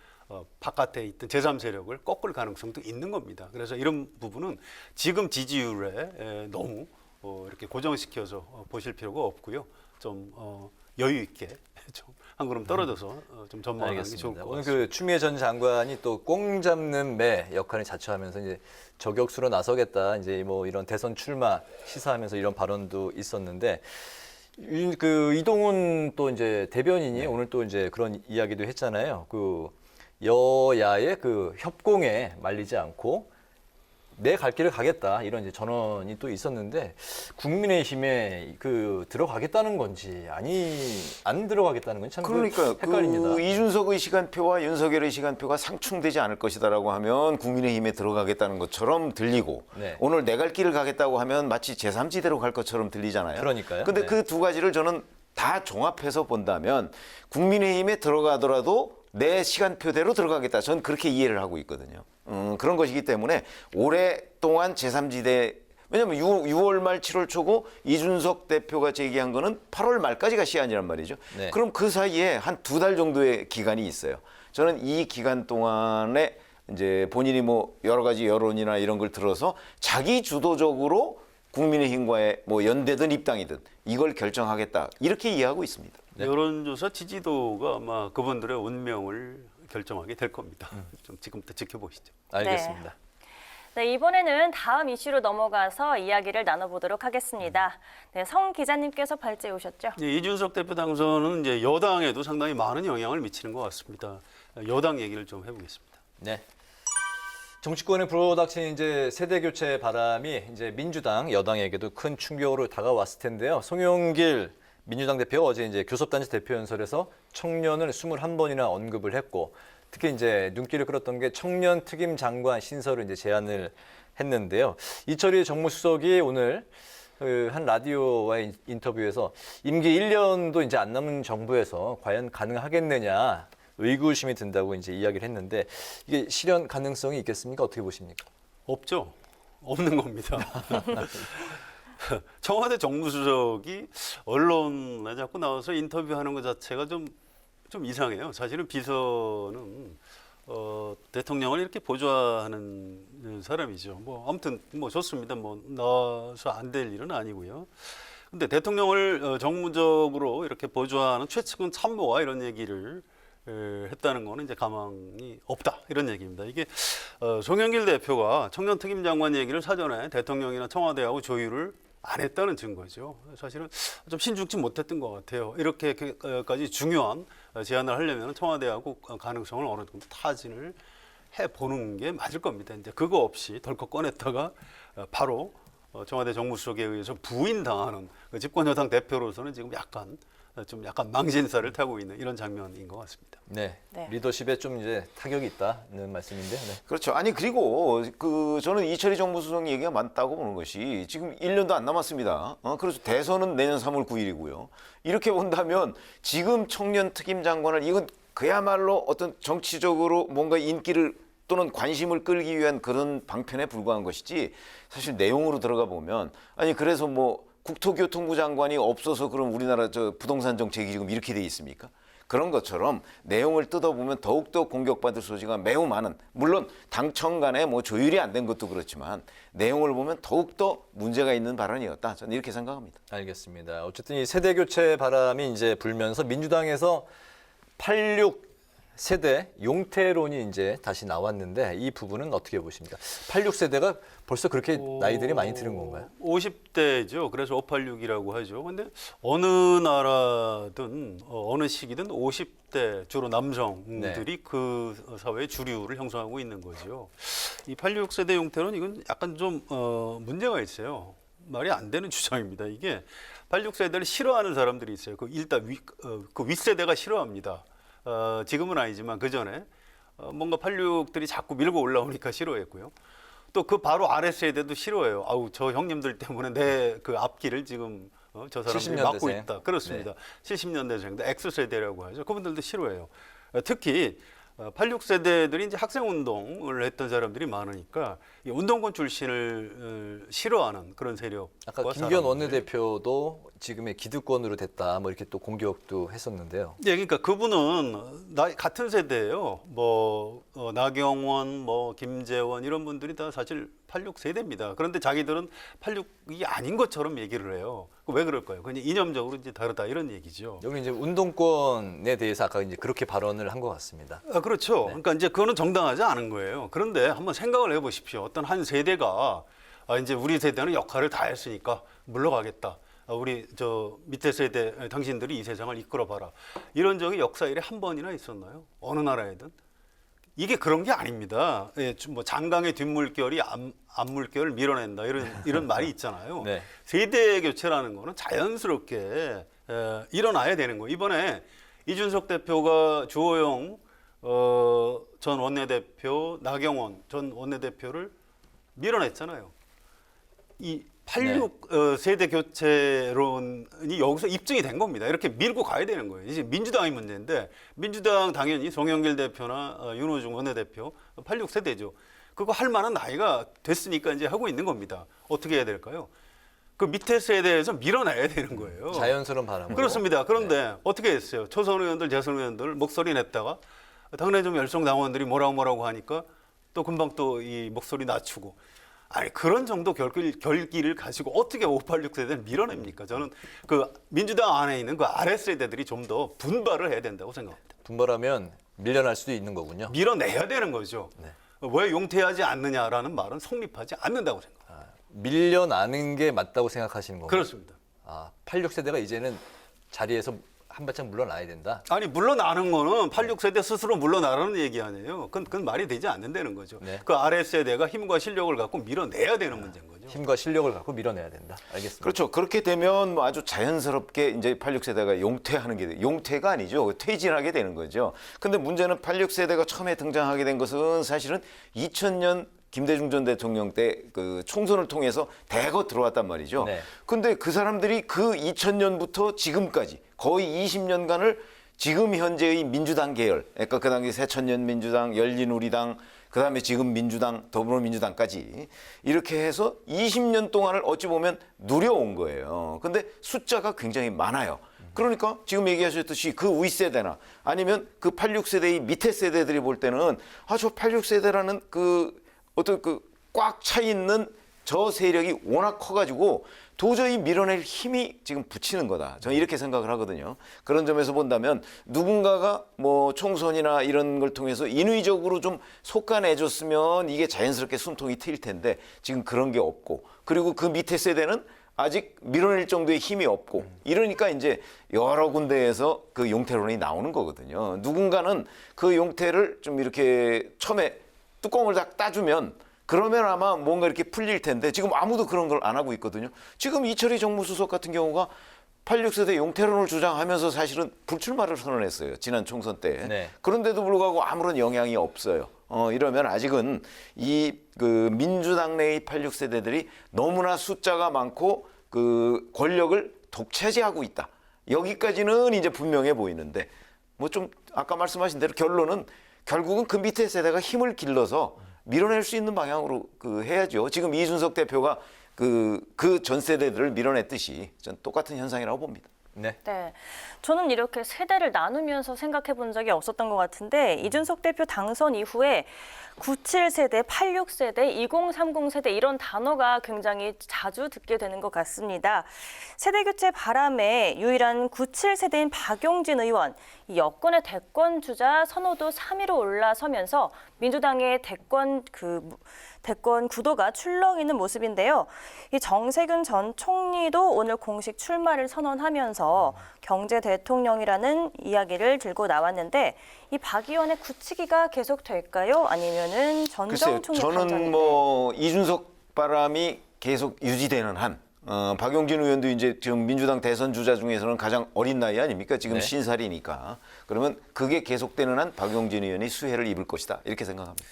Speaker 17: 바깥에 있던 제3세력을 꺾을 가능성도 있는 겁니다. 그래서 이런 부분은 지금 지지율에 너무 이렇게 고정시켜서 보실 필요가 없고요. 좀 여유 있게 좀 한 걸음 떨어져서 좀 전망하는 게 좋을 것 같습니다.
Speaker 2: 오늘 그 추미애 전 장관이 또 꽁 잡는 매 역할을 자처하면서 이제 저격수로 나서겠다 이제 뭐 이런 대선 출마 시사하면서 이런 발언도 있었는데 그 이동훈 또 이제 대변인이 오늘 또 이제 그런 이야기도 했잖아요. 그 여야의 그 협공에 말리지 않고 내 갈 길을 가겠다 이런 이제 전언이 또 있었는데 국민의힘에 그 들어가겠다는 건지 아니 안 들어가겠다는 건 참
Speaker 16: 그러니까
Speaker 2: 헷갈립니다.
Speaker 16: 그 이준석의 시간표와 윤석열의 시간표가 상충되지 않을 것이다라고 하면 국민의힘에 들어가겠다는 것처럼 들리고 오늘 내 갈 길을 가겠다고 하면 마치 제3지대로 갈 것처럼 들리잖아요.
Speaker 2: 그러니까요.
Speaker 16: 근데 그 두 가지를 저는 다 종합해서 본다면 국민의힘에 들어가더라도 내 시간표대로 들어가겠다. 저는 그렇게 이해를 하고 있거든요. 그런 것이기 때문에 오랫동안 제3지대 왜냐하면 6월 말 7월 초고 이준석 대표가 제기한 거는 8월 말까지가 시한이란 말이죠. 그럼 그 사이에 한 2달 정도의 기간이 있어요. 저는 이 기간 동안에 이제 본인이 뭐 여러 가지 여론이나 이런 걸 들어서 자기 주도적으로 국민의힘과의 뭐 연대든 입당이든 이걸 결정하겠다 이렇게 이해하고 있습니다.
Speaker 17: 여론조사 지지도가 아마 그분들의 운명을 결정하게 될 겁니다. 좀 지금부터 지켜보시죠.
Speaker 2: 알겠습니다.
Speaker 1: 네, 이번에는 다음 이슈로 넘어가서 이야기를 나눠보도록 하겠습니다. 네, 성 기자님께서 발제해 오셨죠?
Speaker 17: 네, 이준석 대표 당선은 이제 여당에도 상당히 많은 영향을 미치는 것 같습니다. 여당 얘기를 좀 해보겠습니다.
Speaker 2: 네. 정치권에 불어닥친 이제 세대 교체 바람이 이제 민주당 여당에게도 큰 충격으로 다가왔을 텐데요. 송영길 민주당 대표가 어제 이제 교섭단체 대표 연설에서 청년을 21번이나 언급을 했고 특히 이제 눈길을 끌었던 게 청년 특임 장관 신설을 이제 제안을 했는데요. 이철희 정무수석이 오늘 한 라디오와의 인터뷰에서 임기 1년도 이제 안 남은 정부에서 과연 가능하겠느냐 의구심이 든다고 이제 이야기를 했는데 이게 실현 가능성이 있겠습니까? 어떻게 보십니까?
Speaker 17: 없죠. 없는 겁니다. 청와대 정무수석이 언론에 자꾸 나와서 인터뷰하는 것 자체가 좀 이상해요. 사실은 비서는 대통령을 이렇게 보좌하는 사람이죠. 뭐 아무튼 뭐 좋습니다. 뭐 나와서 안 될 일은 아니고요. 근데 대통령을 정무적으로 이렇게 보좌하는 최측근 참모가 이런 얘기를 했다는 거는 이제 가망이 없다 이런 얘기입니다. 이게 송영길 대표가 청년특임 장관 얘기를 사전에 대통령이나 청와대하고 조율을 안 했다는 증거죠. 사실은 좀 신중치 못했던 것 같아요. 이렇게까지 중요한 제안을 하려면 청와대하고 가능성을 어느 정도 타진을 해보는 게 맞을 겁니다. 이제 그거 없이 덜컥 꺼냈다가 바로 청와대 정무수석에 의해서 부인당하는 그 집권여당 대표로서는 지금 약간 망신살을 타고 있는 이런 장면인 것 같습니다.
Speaker 2: 네, 리더십에 좀 이제 타격이 있다는 말씀인데요. 네.
Speaker 16: 그렇죠. 아니 그리고 저는 이철희 정무수석 얘기가 맞다고 보는 것이 지금 1년도 안 남았습니다. 그래서 대선은 내년 3월 9일이고요. 이렇게 본다면 지금 청년 특임 장관을 이건 그야말로 어떤 정치적으로 뭔가 인기를 또는 관심을 끌기 위한 그런 방편에 불과한 것이지 사실 내용으로 들어가 보면 아니 그래서 뭐 국토교통부 장관이 없어서 그럼 우리나라 부동산 정책이 지금 이렇게 돼 있습니까? 그런 것처럼 내용을 뜯어보면 더욱더 공격받을 소지가 매우 많은, 물론 당청 간에 뭐 조율이 안 된 것도 그렇지만 내용을 보면 더욱더 문제가 있는 발언이었다. 저는 이렇게 생각합니다.
Speaker 2: 알겠습니다. 어쨌든 이 세대 교체 바람이 이제 불면서 민주당에서 86 세대 용태론이 이제 다시 나왔는데 이 부분은 어떻게 보십니까? 86세대가 벌써 그렇게 나이들이 많이 드는 건가요?
Speaker 17: 50대죠. 그래서 586이라고 하죠. 근데 어느 나라든 어느 시기든 50대 주로 남성들이 그 사회의 주류를 형성하고 있는 거죠. 이 86세대 용태론 이건 약간 좀 문제가 있어요. 말이 안 되는 주장입니다. 이게 86세대를 싫어하는 사람들이 있어요. 일단 그 윗세대가 싫어합니다. 지금은 아니지만 그 전에 뭔가 86들이 자꾸 밀고 올라오니까 싫어했고요. 또 그 바로 아래 세대도 싫어해요. 아우 저 형님들 때문에 내 그 앞길을 지금 저 사람들이 막고 있다. 그렇습니다. 네. 70년대생들 X세대라고 하죠. 그분들도 싫어해요. 특히 86세대들이 이제 학생운동을 했던 사람들이 많으니까 이 운동권 출신을 싫어하는 그런 세력.
Speaker 2: 아까 김기현 원내대표도 지금의 기득권으로 됐다. 뭐 이렇게 또 공격도 했었는데요.
Speaker 17: 네, 그러니까 그분은 같은 세대예요. 뭐 나경원, 뭐 김재원 이런 분들이 다 사실 86세대입니다. 그런데 자기들은 86이 아닌 것처럼 얘기를 해요. 왜 그럴까요? 그냥 이념적으로 이제 다르다 이런 얘기죠.
Speaker 2: 여기 이제 운동권에 대해서 아까 이제 그렇게 발언을 한 것 같습니다.
Speaker 17: 그렇죠. 네. 그러니까 이제 그거는 정당하지 않은 거예요. 그런데 한번 생각을 해보십시오. 어떤 한 세대가 이제 우리 세대는 역할을 다 했으니까 물러가겠다. 우리 저 밑에 세대 당신들이 이 세상을 이끌어봐라. 이런 적이 역사 일에 한 번이나 있었나요? 어느 나라에든. 이게 그런 게 아닙니다. 예, 뭐 장강의 뒷물결이 앞물결을 밀어낸다 이런 말이 있잖아요. 네. 세대 교체라는 거는 자연스럽게 일어나야 되는 거예요. 이번에 이준석 대표가 주호영 전 원내대표, 나경원 전 원내대표를 밀어냈잖아요. 이 86 세대 교체론이 여기서 입증이 된 겁니다. 이렇게 밀고 가야 되는 거예요. 이제 민주당의 문제인데 민주당 당연히 송영길 대표나 윤호중 원내대표 86세대죠. 그거 할 만한 나이가 됐으니까 이제 하고 있는 겁니다. 어떻게 해야 될까요? 그 밑에 세대에서 밀어내야 되는 거예요.
Speaker 2: 자연스러운 바람으로.
Speaker 17: 그렇습니다. 그런데 어떻게 했어요? 초선 의원들, 재선 의원들 목소리 냈다가 당내 좀 열성 당원들이 뭐라고 하니까 또 금방 또 이 목소리 낮추고. 아니 그런 정도 결기를 가지고 어떻게 586 세대를 밀어냅니까? 저는 그 민주당 안에 있는 그 아래 세대들이 좀 더 분발을 해야 된다고 생각합니다.
Speaker 2: 분발하면 밀려날 수도 있는 거군요.
Speaker 17: 밀어내야 되는 거죠. 네. 왜 용퇴하지 않느냐라는 말은 성립하지 않는다고 생각합니다.
Speaker 2: 밀려나는 게 맞다고 생각하시는 건가요?
Speaker 17: 그렇습니다.
Speaker 2: 86세대가 이제는 자리에서 한 발짝 물러나야 된다?
Speaker 17: 아니 물러나는 거는 86세대 스스로 물러나라는 얘기 아니에요. 그건 말이 되지 않는다는 거죠. 네. 그 아래 세대가 힘과 실력을 갖고 밀어내야 되는 문제인 거죠.
Speaker 2: 힘과 실력을 갖고 밀어내야 된다. 알겠습니다.
Speaker 16: 그렇죠. 그렇게 되면 뭐 아주 자연스럽게 이제 86세대가 용퇴하는 게 용퇴가 아니죠. 퇴진하게 되는 거죠. 근데 문제는 86세대가 처음에 등장하게 된 것은 사실은 2000년 김대중 전 대통령 때 그 총선을 통해서 대거 들어왔단 말이죠. 네. 근데 그 사람들이 그 2000년부터 지금까지 거의 20년간을 지금 현재의 민주당 계열, 그러니까 그 당시 새천년 민주당, 열린우리당, 그 다음에 지금 민주당, 더불어민주당까지 이렇게 해서 20년 동안을 어찌 보면 누려온 거예요. 근데 숫자가 굉장히 많아요. 그러니까 지금 얘기하셨듯이 그 윗세대나 아니면 그 86세대의 밑에 세대들이 볼 때는 저 86세대라는 그 어떤 그 꽉 차 있는 저 세력이 워낙 커가지고 도저히 밀어낼 힘이 지금 붙이는 거다. 저는 이렇게 생각을 하거든요. 그런 점에서 본다면 누군가가 뭐 총선이나 이런 걸 통해서 인위적으로 좀 솎아내줬으면 이게 자연스럽게 숨통이 트일 텐데 지금 그런 게 없고, 그리고 그 밑에 세대는 아직 밀어낼 정도의 힘이 없고, 이러니까 이제 여러 군데에서 그 용태론이 나오는 거거든요. 누군가는 그 용태를 좀 이렇게 처음에 뚜껑을 딱 따주면 그러면 아마 뭔가 이렇게 풀릴 텐데 지금 아무도 그런 걸 안 하고 있거든요. 지금 이철희 정무수석 같은 경우가 86세대 용태론을 주장하면서 사실은 불출마를 선언했어요. 지난 총선 때.
Speaker 2: 네.
Speaker 16: 그런데도 불구하고 아무런 영향이 없어요. 이러면 아직은 이 그 민주당 내의 86세대들이 너무나 숫자가 많고 그 권력을 독차지하고 있다. 여기까지는 이제 분명해 보이는데 뭐 좀 아까 말씀하신 대로 결론은 결국은 그 밑에 세대가 힘을 길러서 밀어낼 수 있는 방향으로 그 해야죠. 지금 이준석 대표가 그 전 세대들을 밀어냈듯이 전 똑같은 현상이라고 봅니다.
Speaker 2: 네.
Speaker 1: 네, 저는 이렇게 세대를 나누면서 생각해 본 적이 없었던 것 같은데 이준석 대표 당선 이후에 97세대, 86세대, 2030세대 이런 단어가 굉장히 자주 듣게 되는 것 같습니다. 세대교체 바람에 유일한 97세대인 박용진 의원, 이 여권의 대권 주자 선호도 3위로 올라서면서 민주당의 대권 구도가 출렁이는 모습인데요. 이 정세균 전 총리도 오늘 공식 출마를 선언하면서 경제 대통령이라는 이야기를 들고 나왔는데 이 박 의원의 굳히기가 계속될까요? 아니면은 전정 총리
Speaker 16: 저는 뭐 이준석 바람이 계속 유지되는 한 박용진 의원도 이제 지금 민주당 대선 주자 중에서는 가장 어린 나이 아닙니까? 지금
Speaker 2: 네.
Speaker 16: 신살이니까. 그러면 그게 계속되는 한 박용진 의원이 수혜를 입을 것이다. 이렇게 생각합니다.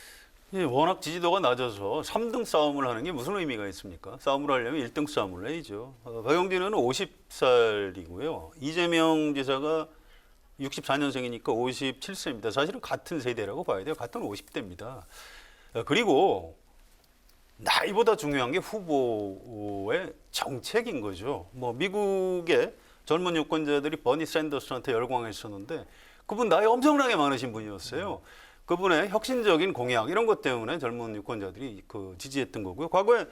Speaker 17: 예, 워낙 지지도가 낮아서 3등 싸움을 하는 게 무슨 의미가 있습니까? 싸움을 하려면 1등 싸움을 해야죠. 박용진 의원은 50살이고요. 이재명 지사가 64년생이니까 57세입니다. 사실은 같은 세대라고 봐야 돼요. 같은 50대입니다. 그리고 나이보다 중요한 게 후보의 정책인 거죠. 뭐 미국의 젊은 유권자들이 버니 샌더스한테 열광했었는데 그분 나이 엄청나게 많으신 분이었어요. 그분의 혁신적인 공약 이런 것 때문에 젊은 유권자들이 지지했던 거고요. 과거에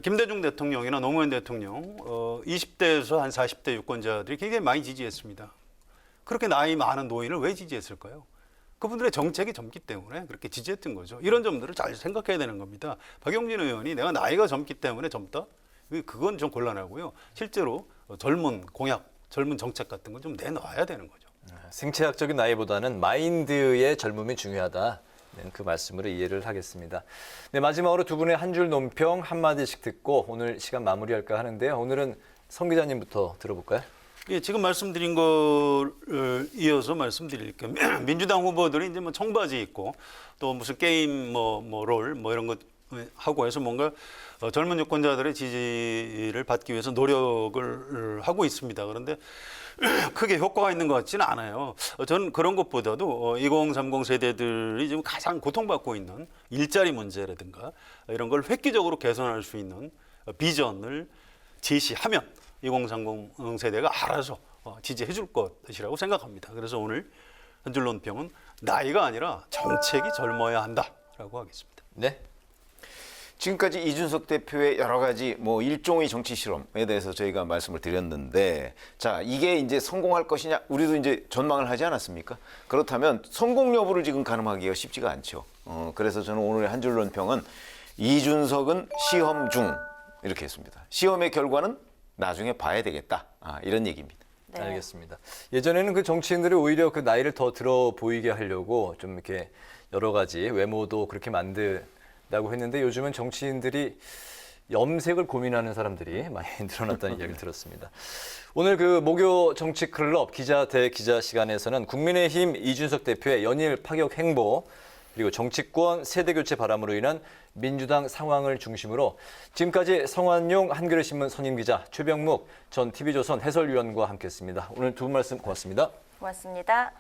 Speaker 17: 김대중 대통령이나 노무현 대통령 20대에서 한 40대 유권자들이 굉장히 많이 지지했습니다. 그렇게 나이 많은 노인을 왜 지지했을까요? 그분들의 정책이 젊기 때문에 그렇게 지지했던 거죠. 이런 점들을 잘 생각해야 되는 겁니다. 박용진 의원이 내가 나이가 젊기 때문에 젊다? 그건 좀 곤란하고요. 실제로 젊은 공약, 젊은 정책 같은 건 좀 내놔야 되는 거죠.
Speaker 2: 생체학적인 나이보다는 마인드의 젊음이 중요하다. 그 말씀으로 이해를 하겠습니다. 네, 마지막으로 두 분의 한 줄 논평 한마디씩 듣고 오늘 시간 마무리할까 하는데요. 오늘은 성 기자님부터 들어볼까요?
Speaker 17: 예, 지금 말씀드린 거를 이어서 말씀드릴게요. 민주당 후보들이 이제 뭐 청바지 입고 또 무슨 게임 롤 이런 것 하고 해서 뭔가 젊은 유권자들의 지지를 받기 위해서 노력을 하고 있습니다. 그런데 크게 효과가 있는 것 같지는 않아요. 저는 그런 것보다도 2030 세대들이 지금 가장 고통받고 있는 일자리 문제라든가 이런 걸 획기적으로 개선할 수 있는 비전을 제시하면 2030 세대가 알아서 지지해 줄 것이라고 생각합니다. 그래서 오늘 한 줄 논평은 나이가 아니라 정책이 젊어야 한다라고 하겠습니다.
Speaker 16: 네. 지금까지 이준석 대표의 여러 가지 뭐 일종의 정치 실험에 대해서 저희가 말씀을 드렸는데, 자, 이게 이제 성공할 것이냐, 우리도 이제 전망을 하지 않았습니까? 그렇다면 성공 여부를 지금 가늠하기가 쉽지가 않죠. 그래서 저는 오늘의 한 줄 논평은 이준석은 시험 중 이렇게 했습니다. 시험의 결과는 나중에 봐야 되겠다. 이런 얘기입니다.
Speaker 2: 네. 알겠습니다. 예전에는 그 정치인들이 오히려 그 나이를 더 들어 보이게 하려고 좀 이렇게 여러 가지 외모도 그렇게 만든다고 했는데 요즘은 정치인들이 염색을 고민하는 사람들이 많이 늘어났다는 이야기를 들었습니다. 오늘 그 목요 정치 클럽 기자 대 기자 시간에서는 국민의힘 이준석 대표의 연일 파격 행보, 그리고 정치권 세대교체 바람으로 인한 민주당 상황을 중심으로 지금까지 성완용 한겨레신문 선임기자, 최병묵 전 TV조선 해설위원과 함께했습니다. 오늘 두 분 말씀 고맙습니다.
Speaker 1: 고맙습니다.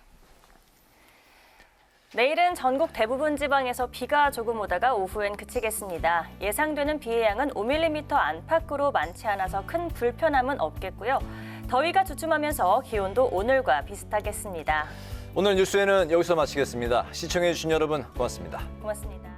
Speaker 1: 내일은 전국 대부분 지방에서 비가 조금 오다가 오후엔 그치겠습니다. 예상되는 비의 양은 5mm 안팎으로 많지 않아서 큰 불편함은 없겠고요. 더위가 주춤하면서 기온도 오늘과 비슷하겠습니다.
Speaker 2: 오늘 뉴스에는 여기서 마치겠습니다. 시청해주신 여러분 고맙습니다.
Speaker 1: 고맙습니다.